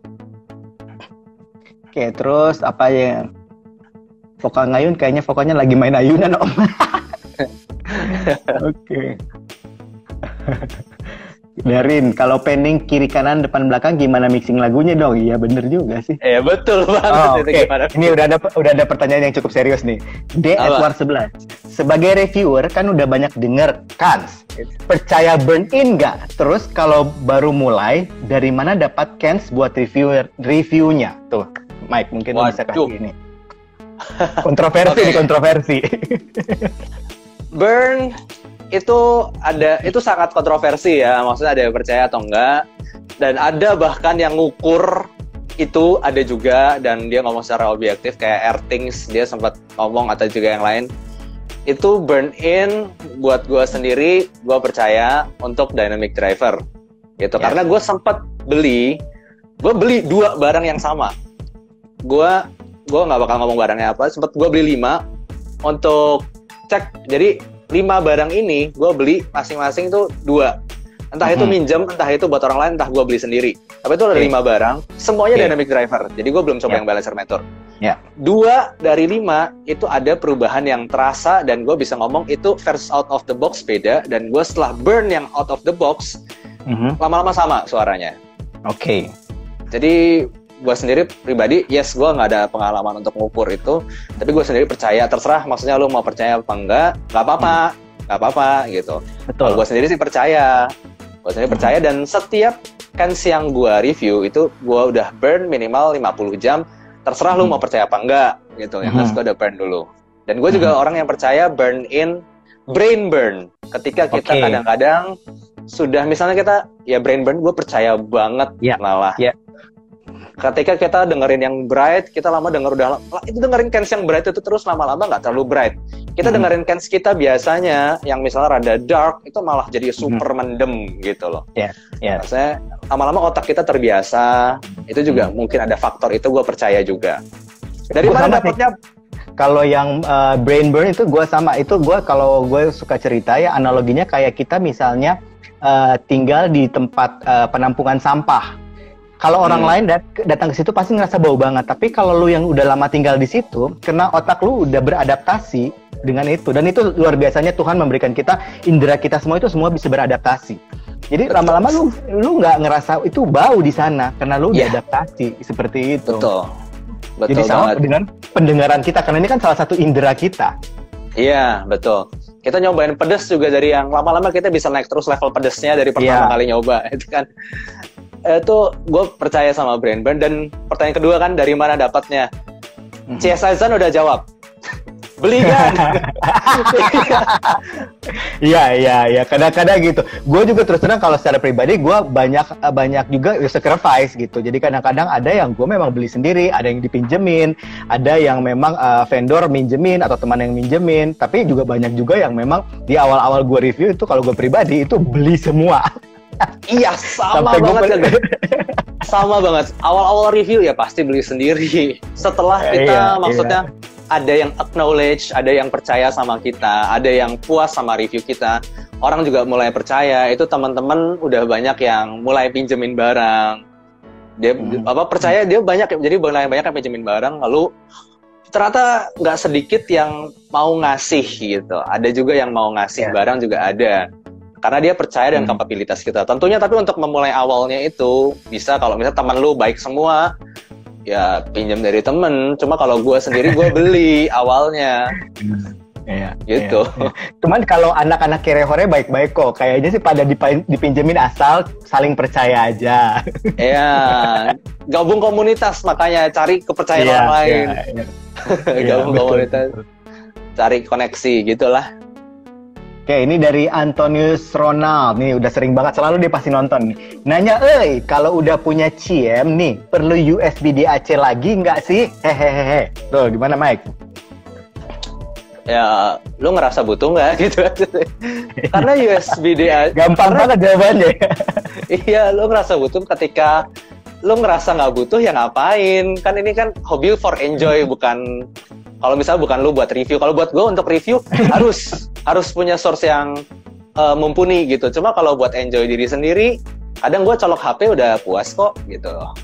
Oke, terus apa yang vokal ngayun? Kayaknya vokalnya lagi main ayunan Om. Oke. Darin, kalau panning kiri kanan depan belakang gimana mixing lagunya dong? Iya bener juga sih. Iya betul banget. Oh, oke. Ini udah ada pertanyaan yang cukup serius nih. D. Edward 11. Sebagai reviewer kan udah banyak denger Kans. Percaya burn in nggak? Terus kalau baru mulai, dari mana dapat Kans buat reviewnya? Tuh, Mike mungkin bisa kasih ini. Kontroversi nih, kontroversi. Burn itu sangat kontroversi ya, maksudnya ada yang percaya atau enggak, dan ada bahkan yang ngukur itu ada juga, dan dia ngomong secara objektif kayak Airthings dia sempat ngomong atau juga yang lain. Itu burn in buat gue sendiri, gue percaya untuk dynamic driver gitu, karena gue sempat beli 2 barang yang sama. Gue nggak bakal ngomong barangnya apa, sempat gue beli 5 untuk cek. Jadi 5 barang ini gue beli masing-masing tuh 2. Entah itu minjem, entah itu buat orang lain, entah gue beli sendiri. Tapi itu ada 5 barang, semuanya dynamic driver. Jadi gue belum coba yang balancer motor. 2 dari 5 itu ada perubahan yang terasa, dan gue bisa ngomong itu versus out of the box beda. Dan gue setelah burn yang out of the box, lama-lama sama suaranya. Oke. Jadi gue sendiri pribadi, gue nggak ada pengalaman untuk mengukur itu, tapi gue sendiri percaya. Terserah, maksudnya lu mau percaya apa enggak, nggak apa-apa gitu. Betul. Gue sendiri sih percaya, dan setiap Kans yang gue review itu gue udah burn minimal 50 jam. Terserah lu mau percaya apa enggak gitu. Yang gue udah burn dulu. Dan gue juga orang yang percaya burn in, brain burn. Ketika kita kadang-kadang sudah, misalnya kita ya brain burn, gue percaya banget malah. Ketika kita dengerin yang bright, kita lama dengerin Kans yang bright itu terus lama-lama nggak terlalu bright. Kita dengerin Kans kita biasanya yang misalnya rada dark, itu malah jadi super mendem gitu loh. Maksudnya lama-lama otak kita terbiasa. Itu juga mungkin ada faktor itu, gue percaya juga. Dari mana dapatnya? Kalau yang brain burn itu gue sama. Itu kalau gue suka cerita ya, analoginya kayak kita misalnya tinggal di tempat penampungan sampah. Kalau orang lain datang ke situ pasti ngerasa bau banget. Tapi kalau lu yang udah lama tinggal di situ, karena otak lu udah beradaptasi dengan itu. Dan itu luar biasanya Tuhan memberikan kita, indera kita semua bisa beradaptasi. Jadi lama-lama lu nggak ngerasa itu bau di sana karena lu udah adaptasi seperti itu. Betul. Jadi sama dengan pendengaran kita, karena ini kan salah satu indera kita. Iya, betul. Kita nyobain pedes juga, dari yang lama-lama kita bisa naik terus level pedesnya dari pertama kali nyoba, itu kan. Itu gue percaya sama brain burn. Dan pertanyaan kedua kan, dari mana dapatnya? CS Azan udah jawab. Beli kan? Iya. Kadang-kadang gitu. Gue juga terus terang kalau secara pribadi gue banyak juga sacrifice gitu. Jadi kadang-kadang ada yang gue memang beli sendiri, ada yang dipinjemin, ada yang memang vendor minjemin atau teman yang minjemin. Tapi juga banyak juga yang memang di awal-awal gue review itu, kalau gue pribadi itu beli semua. Iya, sama banget kan. Sama banget. Awal-awal review ya pasti beli sendiri. Setelah kita maksudnya ada yang acknowledge, ada yang percaya sama kita, ada yang puas sama review kita, orang juga mulai percaya. Itu teman-teman udah banyak yang mulai pinjemin barang. Dia percaya, dia banyak, jadi banyak yang pinjemin barang. Lalu ternyata nggak sedikit yang mau ngasih gitu. Ada juga yang mau ngasih barang juga ada. Karena dia percaya dengan kapabilitas kita. Tentunya, tapi untuk memulai awalnya itu bisa, kalau misalnya teman lu baik semua, ya pinjam dari temen. Cuma kalau gue sendiri, gue beli awalnya. Gitu. Cuman kalau anak-anak kere-hore baik-baik kok. Kayaknya sih pada dipinjemin asal saling percaya aja. Iya. Gabung komunitas, makanya cari kepercayaan orang lain. Gabung komunitas. Cari koneksi, gitulah. Oke, ini dari Antonius Ronald. Nih, udah sering banget, selalu dia pasti nonton nih. Nanya, kalau udah punya CM nih, perlu USB DAC lagi nggak sih? Hehehe. Tuh, gimana Mike? Ya, lu ngerasa butuh nggak gitu? Karena USB DAC... Gampang banget jawabannya. Iya, lu ngerasa butuh ketika lu ngerasa nggak butuh, ya ngapain? Kan ini kan hobi for enjoy, bukan... Kalau misalnya bukan lu buat review. Kalau buat gue untuk review harus punya source yang mumpuni gitu. Cuma kalau buat enjoy diri sendiri, kadang gue colok HP udah puas kok gitu loh.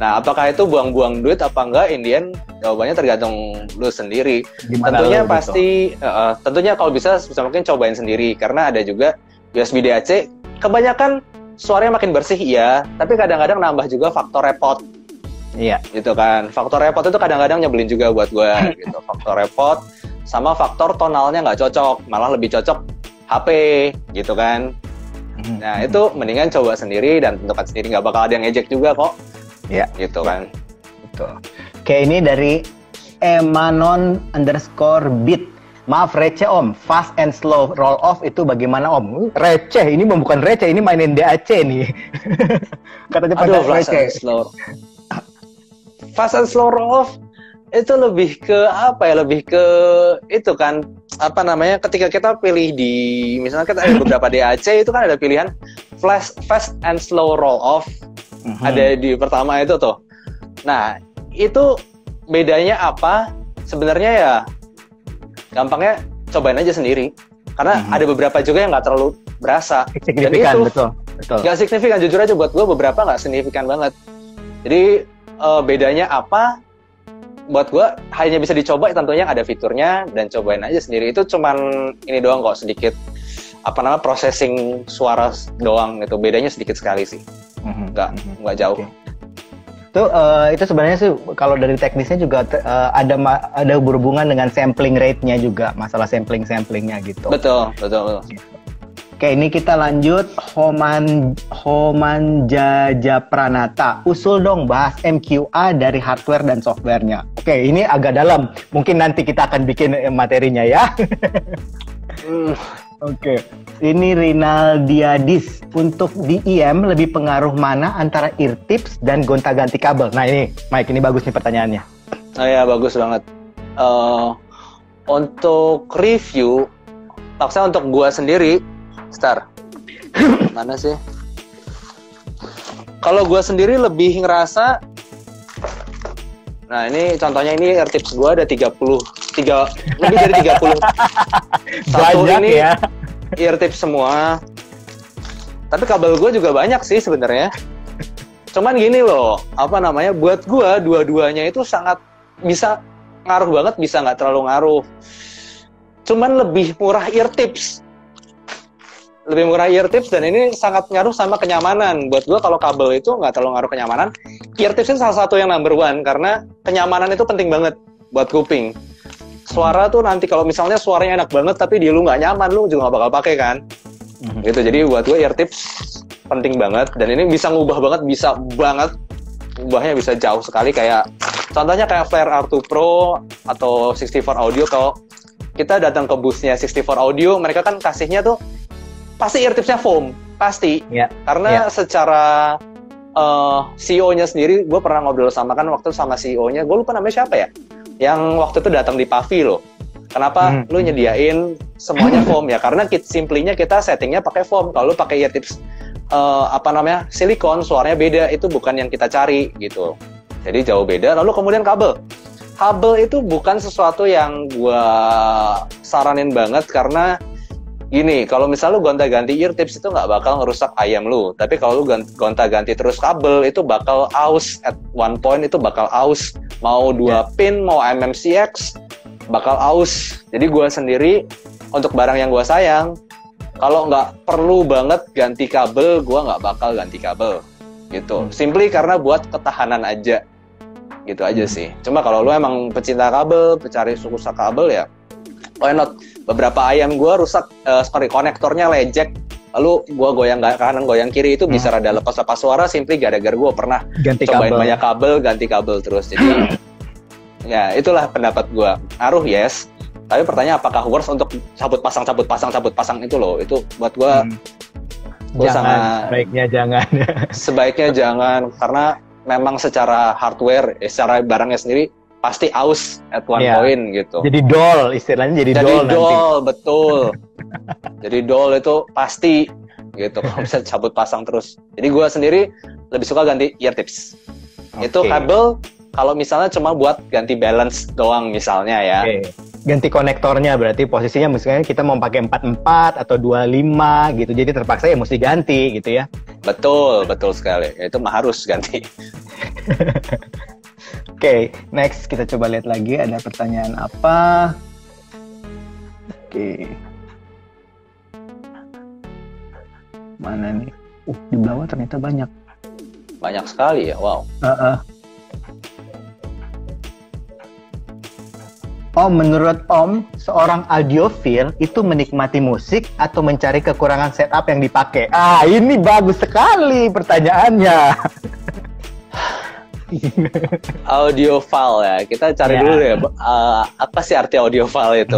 Nah, apakah itu buang-buang duit apa enggak? In the end, jawabannya tergantung lu sendiri. Gimana Tentunya lu, pasti, tentunya kalau bisa mungkin cobain sendiri. Karena ada juga USB DAC, kebanyakan suaranya makin bersih, iya. Tapi kadang-kadang nambah juga faktor repot. Iya. Gitu kan. Faktor repot itu kadang-kadang nyebelin juga buat gue. Gitu. Faktor repot sama faktor tonalnya nggak cocok. Malah lebih cocok HP, gitu kan. Nah, itu mendingan coba sendiri dan tentukan sendiri. Nggak bakal ada yang ngejek juga kok. Iya. Gitu kan. Betul. Oke, ini dari emanon_beat. Maaf receh om, fast and slow roll off itu bagaimana om? Receh, ini bukan receh, ini mainin DAC nih. Katanya pada receh. Fast and slow roll off itu lebih ke apa ya? Lebih ke itu kan apa namanya? Ketika kita pilih di misalnya kita ada beberapa DAC itu kan ada pilihan fast and slow roll off. Ada di pertama itu tuh. Nah, itu bedanya apa? Sebenarnya ya gampangnya cobain aja sendiri. Karena ada beberapa juga yang nggak terlalu berasa. Signifikan, dan itu betul. Nggak signifikan, jujur aja buat gue beberapa nggak signifikan banget. Jadi bedanya apa? Buat gue hanya bisa dicoba tentunya ada fiturnya dan cobain aja sendiri. Itu cuman ini doang kok, sedikit processing suara doang gitu. Bedanya sedikit sekali sih. Nggak jauh. Okay. Itu sebenarnya sih kalau dari teknisnya juga ada berhubungan dengan sampling rate-nya juga, masalah samplingnya gitu. Betul. Oke, ini kita lanjut. Homan Jaja Pranata, usul dong bahas MQA dari hardware dan softwarenya. Oke, ini agak dalam. Mungkin nanti kita akan bikin materinya ya. Oke, ini Rinaldiadis. Untuk DEM lebih pengaruh mana antara ear tips dan gonta-ganti kabel? Nah ini, Mike, ini bagus nih pertanyaannya. Oh ya, bagus banget. Untuk review, maksudnya untuk gua sendiri, Star, mana sih? Kalau gua sendiri lebih ngerasa, nah ini contohnya ini ear tips gua ada 33, lebih dari 30. Satu banyak ini ya. Ear tips semua. Tapi kabel gue juga banyak sih sebenarnya. Cuman gini loh, buat gue dua-duanya itu sangat bisa ngaruh banget, bisa nggak terlalu ngaruh. Cuman lebih murah ear tips. Lebih murah ear tips dan ini sangat ngaruh sama kenyamanan. Buat gue kalau kabel itu nggak terlalu ngaruh kenyamanan. Ear tips ini salah satu yang number one karena kenyamanan itu penting banget buat kuping. Suara tuh nanti kalau misalnya suaranya enak banget tapi di lu nggak nyaman, lu juga nggak bakal pakai kan. Gitu, jadi buat gue ear tips penting banget dan ini bisa ngubah banget, ubahnya bisa jauh sekali. Kayak contohnya kayak Flare R2 Pro atau 64 Audio. Kalau kita datang ke boothnya 64 Audio, mereka kan kasihnya tuh pasti ear tipsnya foam, pasti. Karena secara CEO-nya sendiri, gue pernah ngobrol sama CEO-nya, gue lupa namanya siapa ya, yang waktu itu datang di Pavi loh. Kenapa lu nyediain semuanya foam ya? Karena simply-nya kita settingnya pakai foam. Kalau lu pakai ear tips silikon, suaranya beda. Itu bukan yang kita cari gitu. Jadi jauh beda. Lalu kemudian kabel. Kabel itu bukan sesuatu yang gua saranin banget karena gini, kalau misal lu gonta-ganti ear tips itu nggak bakal ngerusak ayam lu. Tapi kalau lu gonta-ganti terus kabel itu bakal aus. At one point itu bakal aus. Mau 2 pin, mau MMCX bakal aus. Jadi gue sendiri untuk barang yang gue sayang, kalau nggak perlu banget ganti kabel, gue nggak bakal ganti kabel gitu. Simply karena buat ketahanan aja, gitu aja sih. Cuma kalau lu emang pecinta kabel, pencari rusak kabel ya, why not? Beberapa ayam gue rusak, konektornya lecek, lalu gue goyang kanan goyang kiri itu bisa rada lepas suara. Simply gara-gara gue pernah cobain banyak kabel, ganti kabel terus. Jadi ya itulah pendapat gue. Ngaruh yes, tapi pertanyaan apakah worth untuk cabut pasang itu loh, itu buat gue sebaiknya jangan karena memang secara hardware, secara barangnya sendiri pasti aus at one point gitu. Jadi dol, istilahnya jadi dol nanti. Betul. Jadi dol itu pasti gitu kalau bisa cabut pasang terus. Jadi gue sendiri lebih suka ganti ear tips. Itu kabel kalau misalnya cuma buat ganti balance doang misalnya ya. Ganti konektornya berarti posisinya misalnya kita mau pakai 44 atau 25 gitu. Jadi terpaksa ya mesti ganti gitu ya. Betul sekali. Itu mah harus ganti. Oke, next kita coba lihat lagi ada pertanyaan apa. Oke. Mana nih? Di bawah ternyata banyak. Banyak sekali ya, wow. Om, menurut Om, seorang audiofil itu menikmati musik atau mencari kekurangan setup yang dipakai? Ini bagus sekali pertanyaannya. Audiophile ya, kita cari dulu ya. Apa sih arti audiophile itu?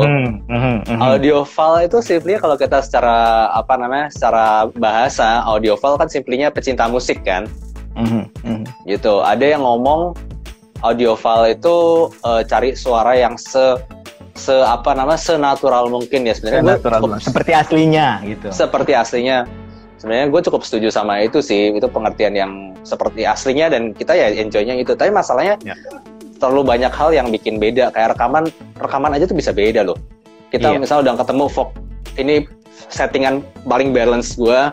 Audiophile itu simply kalau kita secara secara bahasa, audiophile kan simply-nya pecinta musik kan. Gitu. Ada yang ngomong audiophile itu cari suara yang senatural mungkin ya sebenarnya. Seperti aslinya gitu. Seperti aslinya. Sebenarnya gue cukup setuju sama itu sih. Itu pengertian yang seperti aslinya dan kita ya enjoy-nya itu. Tapi masalahnya terlalu banyak hal yang bikin beda. Kayak rekaman aja tuh bisa beda loh. Kita misalnya udah ketemu ini settingan paling balance gue.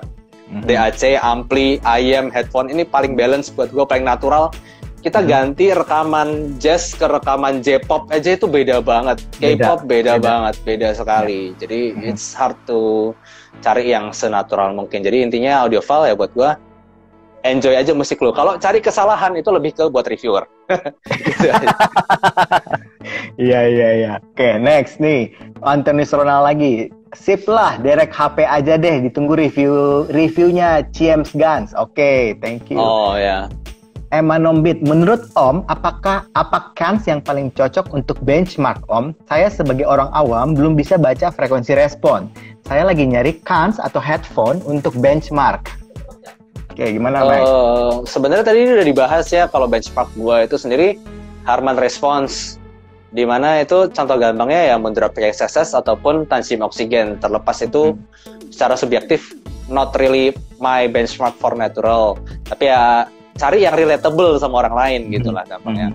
DAC, ampli, IM, headphone ini paling balance buat gue, paling natural. Kita ganti rekaman jazz ke rekaman J-pop aja itu beda banget. K-pop beda banget, beda sekali. Jadi it's hard to cari yang senatural mungkin. Jadi intinya audiophile ya buat gue, enjoy aja musik lo. Kalau cari kesalahan itu lebih ke buat reviewer. Gitu aja. Iya. Oke, next nih. Anthony Ronald lagi. Sip lah, derek HP aja deh. Ditunggu reviewnya James Guns. Oke, thank you. Oh ya. Emma Nombit, menurut Om, apa cans yang paling cocok untuk benchmark Om? Saya sebagai orang awam belum bisa baca frekuensi respon. Saya lagi nyari cans atau headphone untuk benchmark. Oke, gimana Mike? Sebenarnya tadi udah dibahas ya, kalau benchmark gua itu sendiri Harman Response. Di mana itu contoh gampangnya ya mendrop XSS ataupun tansim oksigen. Terlepas itu secara subjektif not really my benchmark for natural. Tapi ya cari yang relatable sama orang lain gitu lah gampangnya.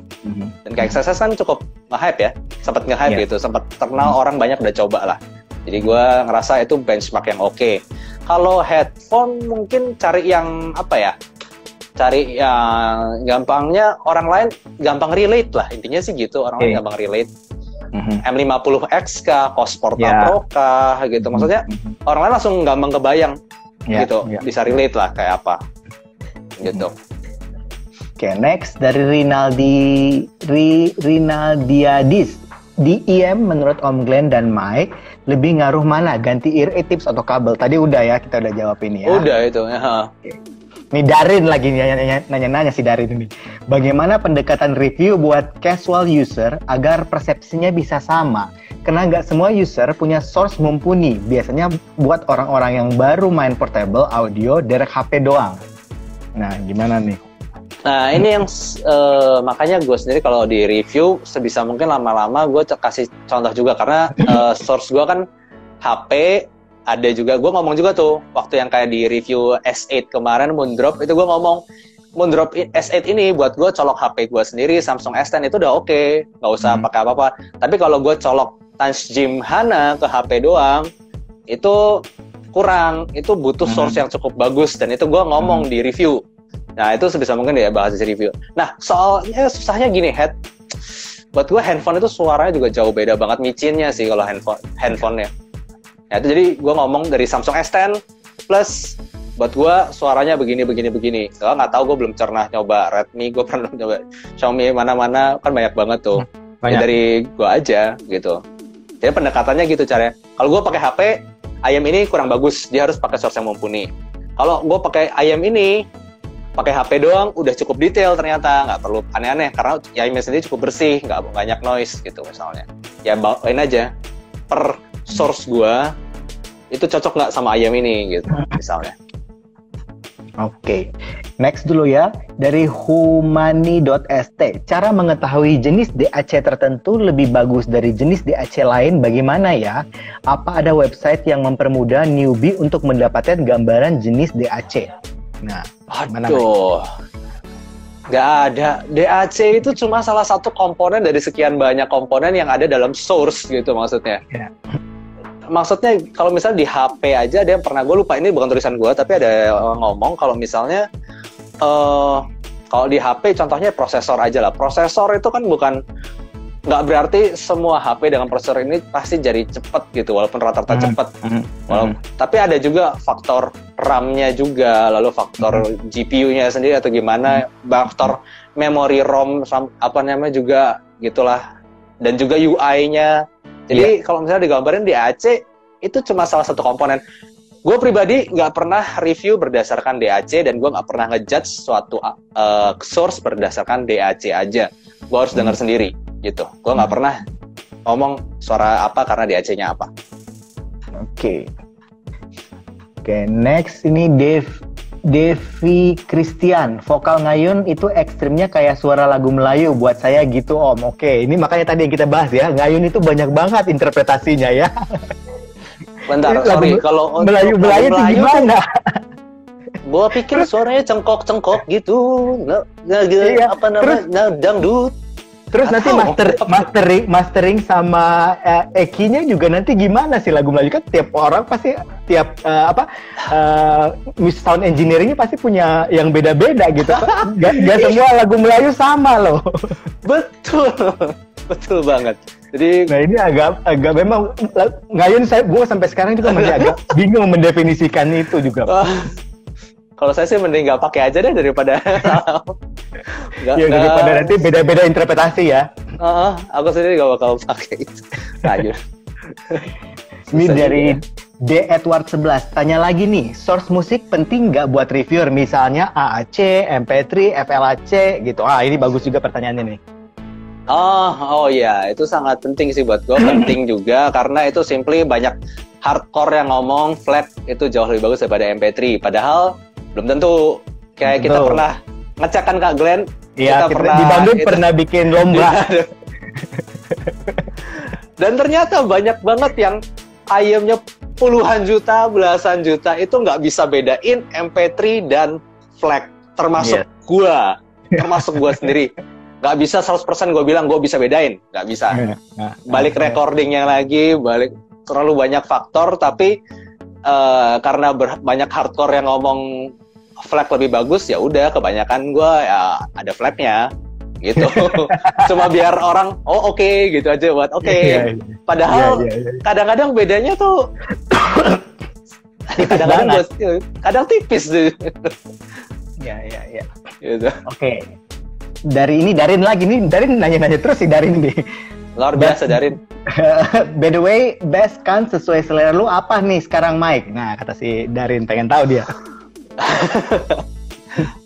Dan kayak XSS kan cukup nge-hype ya. Sempat nge-hype gitu, sempat terkenal, orang banyak udah coba lah. Jadi gue ngerasa itu benchmark yang oke. Kalau headphone mungkin cari yang cari yang gampangnya orang lain gampang relate lah, intinya sih gitu, orang lain gampang relate. M50X kah, Cosporta Pro kah gitu, maksudnya orang lain langsung gampang kebayang gitu, bisa relate lah kayak apa gitu. Oke, next dari Rinaldiadis. Di IM menurut Om Glenn dan Mike lebih ngaruh mana, ganti ear tips atau kabel? Tadi udah ya, kita udah jawab ini ya. Udah itu ya. Nih Darin lagi nanya-nanya si Darin ini. Bagaimana pendekatan review buat casual user agar persepsinya bisa sama? Karena nggak semua user punya source mumpuni. Biasanya buat orang-orang yang baru main portable audio derek HP doang. Nah, gimana nih? Nah, ini yang makanya gue sendiri kalau di review sebisa mungkin lama-lama gue kasih contoh juga karena source gue kan HP. Ada juga, gue ngomong juga tuh, waktu yang kayak di review S8 kemarin, Moondrop, itu gue ngomong, Moondrop S8 ini buat gue colok HP gue sendiri, Samsung S10 itu udah oke, nggak usah pakai apa-apa. Tapi kalau gue colok Tanzim Hana ke HP doang, itu kurang, itu butuh source yang cukup bagus, dan itu gue ngomong di review. Nah, itu sebisa mungkin ya bahas di review. Nah, soalnya susahnya gini, buat gue handphone itu suaranya juga jauh beda banget, micinnya sih kalau handphonenya. Ya, itu jadi gue ngomong dari Samsung S10 plus buat gue suaranya begini. Kalau nggak tahu, gue belum pernah nyoba Redmi, gue pernah nyoba Xiaomi, mana-mana kan banyak banget tuh. Ya, dari gue aja gitu. Jadi pendekatannya gitu caranya. Kalau gue pakai HP, IM ini kurang bagus, dia harus pakai source yang mumpuni. Kalau gue pakai IM ini, pakai HP doang, udah cukup detail ternyata, nggak perlu aneh-aneh karena IM-nya sendiri cukup bersih, nggak banyak noise gitu misalnya. Ya bawain aja per source gua itu cocok nggak sama ayam ini gitu misalnya. Oke, next dulu ya dari humani.st. Cara mengetahui jenis DAC tertentu lebih bagus dari jenis DAC lain bagaimana ya? Apa ada website yang mempermudah newbie untuk mendapatkan gambaran jenis DAC? Nah, aduh, nggak ada. DAC itu cuma salah satu komponen dari sekian banyak komponen yang ada dalam source gitu maksudnya. Maksudnya kalau misalnya di HP aja ada yang pernah, gue lupa ini bukan tulisan gue, tapi ada ngomong kalau misalnya Kalau di HP contohnya prosesor aja lah. Prosesor itu kan nggak berarti semua HP dengan prosesor ini pasti jadi cepet gitu, walaupun rata-rata cepet. Tapi ada juga faktor RAM-nya juga, lalu faktor GPU-nya sendiri atau gimana, faktor memori ROM apa namanya juga gitulah, dan juga UI-nya. Jadi kalau misalnya digambarin di DAC itu cuma salah satu komponen. Gue pribadi nggak pernah review berdasarkan DAC, dan gue nggak pernah ngejudge suatu source berdasarkan DAC aja. Gue harus dengar sendiri gitu. Gue nggak pernah ngomong suara apa karena DAC-nya apa. Oke, next ini Devi Christian. Vokal ngayun itu ekstrimnya kayak suara lagu Melayu buat saya gitu Om. Oke, ini makanya tadi yang kita bahas ya. Ngayun itu banyak banget interpretasinya ya. Bentar, sorry, kalau Melayu itu gimana? Gua pikir suaranya cengkok-cengkok gitu, apa namanya, dangdut. Terus nanti mastering sama Eki-nya juga nanti gimana sih lagu Melayu? Kan tiap orang pasti sound engineering-nya pasti punya yang beda-beda gitu. Gak semua lagu Melayu sama loh. Betul banget. Jadi, nah ini agak memang ngayun gue sampai sekarang juga masih agak bingung mendefinisikan itu juga. Kalau saya sih mending nggak pakai aja deh daripada daripada nanti beda-beda interpretasi ya. Aku sendiri nggak bakal pakai itu. Lanjut. Ini dari D. Edward 11. Tanya lagi nih, source musik penting nggak buat reviewer? Misalnya AAC, MP3, FLAC gitu. Ini bagus juga pertanyaannya nih. Oh iya, itu sangat penting sih buat gue. Penting juga karena itu simply banyak hardcore yang ngomong FLAC itu jauh lebih bagus daripada MP3. Padahal belum tentu. Kayak kita pernah ngecek kan Kak Glenn? Iya, kita di Bandung pernah bikin lomba. Dan ternyata banyak banget yang ayamnya puluhan juta, belasan juta itu nggak bisa bedain MP3 dan FLAC. Termasuk gua sendiri. Nggak bisa 100% gue bilang gue bisa bedain, nggak bisa. Balik recordingnya lagi, terlalu banyak faktor, tapi karena banyak hardcore yang ngomong FLAC lebih bagus, ya udah kebanyakan gue ya ada FLAC-nya gitu. Cuma biar orang oke gitu aja buat oke. Padahal kadang-kadang bedanya tuh kadang tipis tuh. Iya. Gitu. Oke. Darin nanya-nanya terus sih Darin nih. Luar biasa Darin. By the way, best kan sesuai selera lu apa nih sekarang Mike? Nah, kata si Darin pengen tahu dia.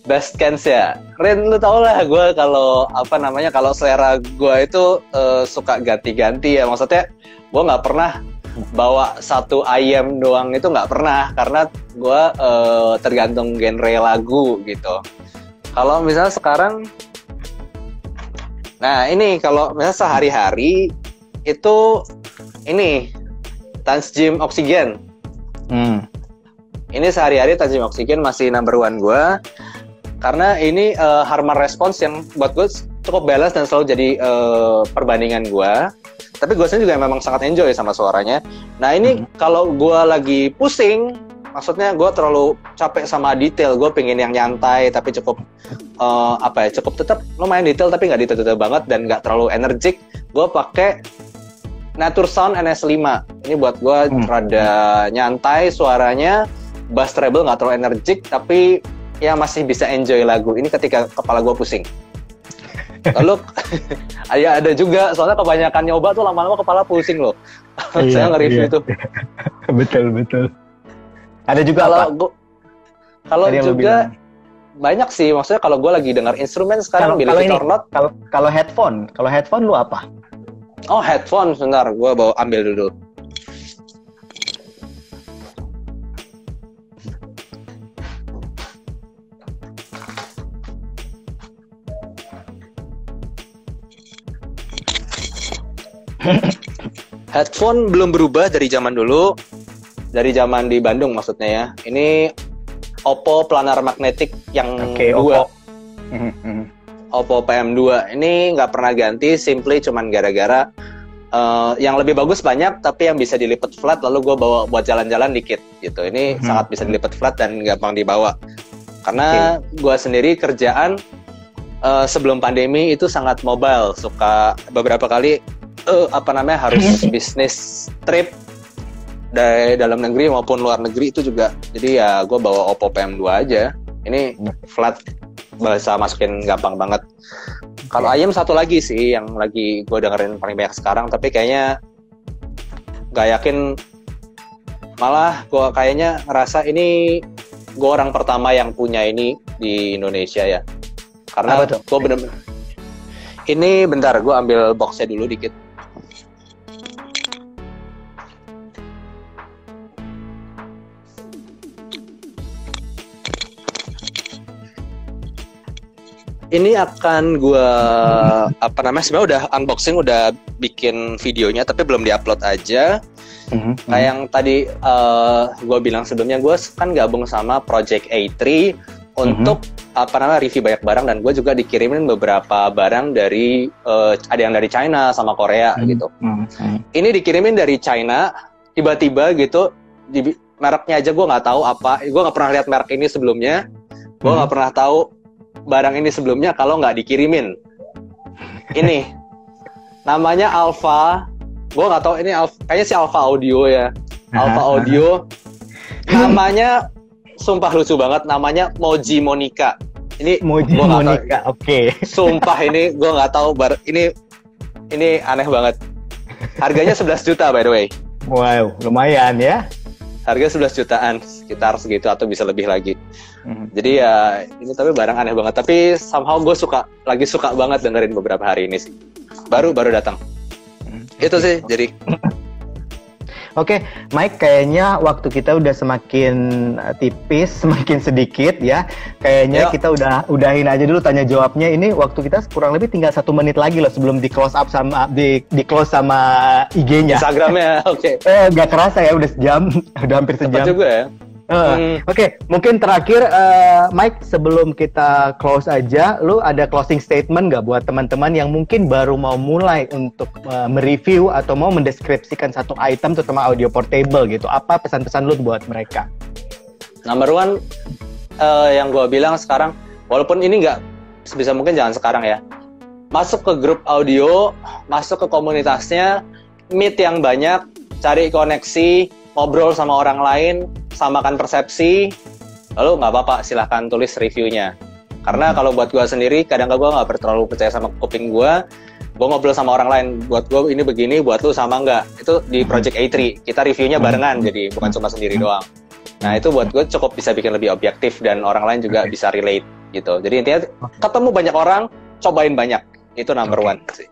Best cans ya. Rin, lu tau lah gue kalau selera gue itu suka ganti-ganti ya. Maksudnya gue nggak pernah bawa satu ayam doang, itu nggak pernah, karena gue tergantung genre lagu gitu. Kalau misalnya sekarang, nah ini kalau misalnya sehari-hari itu ini Tanzim Oksigen. Ini sehari-hari Tanzim Oksigen masih number one gue, karena ini Harman Response yang buat gue cukup balance dan selalu jadi perbandingan gue. Tapi gue sendiri juga memang sangat enjoy sama suaranya. Nah ini kalau gue lagi pusing, maksudnya gue terlalu capek sama detail, gue pengen yang nyantai tapi cukup cukup tetap lumayan detail tapi nggak detail banget dan nggak terlalu energik, gue pakai Nature Sound NS5. Ini buat gue rada nyantai suaranya, bass treble nggak terlalu energik tapi ya masih bisa enjoy lagu ini ketika kepala gue pusing. Lalu ya ada juga, soalnya kebanyakan nyoba tuh lama-lama kepala pusing loh. Saya nge-review itu. Betul. Ada juga kalau juga banyak sih, maksudnya kalau gue lagi dengar instrumen sekarang kalau headphone lu apa? Oh headphone, sebentar gue ambil dulu. Headphone belum berubah dari zaman dulu, dari zaman di Bandung maksudnya ya. Ini Oppo Planar Magnetic yang 2. Oppo PM2. Ini nggak pernah ganti, simply cuman gara-gara yang lebih bagus banyak, tapi yang bisa dilipat flat, lalu gue bawa buat jalan-jalan dikit gitu. Ini sangat bisa dilipat flat dan gampang dibawa. Karena gue sendiri kerjaan sebelum pandemi itu sangat mobile, suka beberapa kali harus bisnis trip dari dalam negeri maupun luar negeri itu juga. Jadi ya gue bawa Oppo PM2 aja. Ini flat, bisa masukin gampang banget. Kalau ayam satu lagi sih yang lagi gue dengerin paling banyak sekarang, tapi kayaknya gak yakin, malah gue kayaknya ngerasa ini gue orang pertama yang punya ini di Indonesia ya. Karena gue bener-bener ini, bentar gue ambil boxnya dulu dikit. Ini akan gue sebenarnya udah unboxing, udah bikin videonya tapi belum diupload aja. Kayak yang tadi gue bilang sebelumnya, gue kan gabung sama Project A3 untuk review banyak barang, dan gue juga dikirimin beberapa barang dari ada yang dari China sama Korea gitu. Ini dikirimin dari China tiba-tiba gitu, mereknya aja gue nggak tahu apa, gue nggak pernah lihat merek ini sebelumnya, gue nggak pernah tahu barang ini sebelumnya kalau nggak dikirimin. Ini namanya Alpha, gue nggak tahu ini kayaknya si Alpha Audio ya. Alpha Audio, namanya sumpah lucu banget, namanya Moji Monica. Ini Moji Monica, oke. Sumpah ini gue nggak tahu ini aneh banget. Harganya 11 juta by the way. Wow, lumayan ya. Harga 11 jutaan, sekitar segitu atau bisa lebih lagi. Jadi ya ini tapi barang aneh banget. Tapi somehow gue lagi suka banget dengerin beberapa hari ini sih. Baru datang. Itu sih jadi. Oke, Mike, kayaknya waktu kita udah semakin tipis, semakin sedikit ya. Kayaknya kita udahin aja dulu tanya jawabnya. Ini waktu kita kurang lebih tinggal 1 menit lagi loh sebelum di close up sama di close sama IG-nya. Instagramnya, oke. Nggak kerasa ya, udah sejam, udah hampir sejam. Cepat juga ya. Oke, mungkin terakhir Mike, sebelum kita close aja, lu ada closing statement nggak buat teman-teman yang mungkin baru mau mulai untuk mereview atau mau mendeskripsikan satu item, terutama audio portable gitu? Apa pesan-pesan lu buat mereka? Number one, yang gue bilang sekarang, walaupun ini nggak sebisa mungkin jangan sekarang ya, masuk ke grup audio, masuk ke komunitasnya, meet yang banyak, cari koneksi, ngobrol sama orang lain, samakan persepsi, lalu nggak apa-apa, silahkan tulis reviewnya. Karena kalau buat gue sendiri, kadang-kadang gue nggak terlalu percaya sama kuping gue ngobrol sama orang lain, buat gue ini begini, buat lu sama nggak? Itu di Project A3, kita reviewnya barengan, jadi bukan cuma sendiri doang. Nah itu buat gue cukup bisa bikin lebih objektif, dan orang lain juga bisa relate gitu. Jadi intinya ketemu banyak orang, cobain banyak, itu number one sih.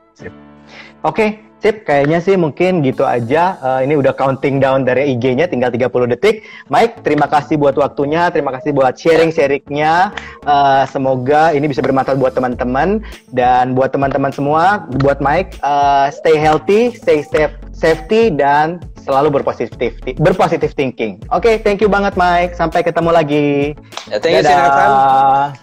Oke, sip. Kayaknya sih mungkin gitu aja. Ini udah counting down dari IG-nya, tinggal 30 detik. Mike, terima kasih buat waktunya, terima kasih buat sharing-sharingnya. Semoga ini bisa bermanfaat buat teman-teman. Dan buat teman-teman semua, buat Mike, stay healthy, stay safety, dan selalu berpositif thinking. Oke, thank you banget Mike. Sampai ketemu lagi. Thank you, Dadah.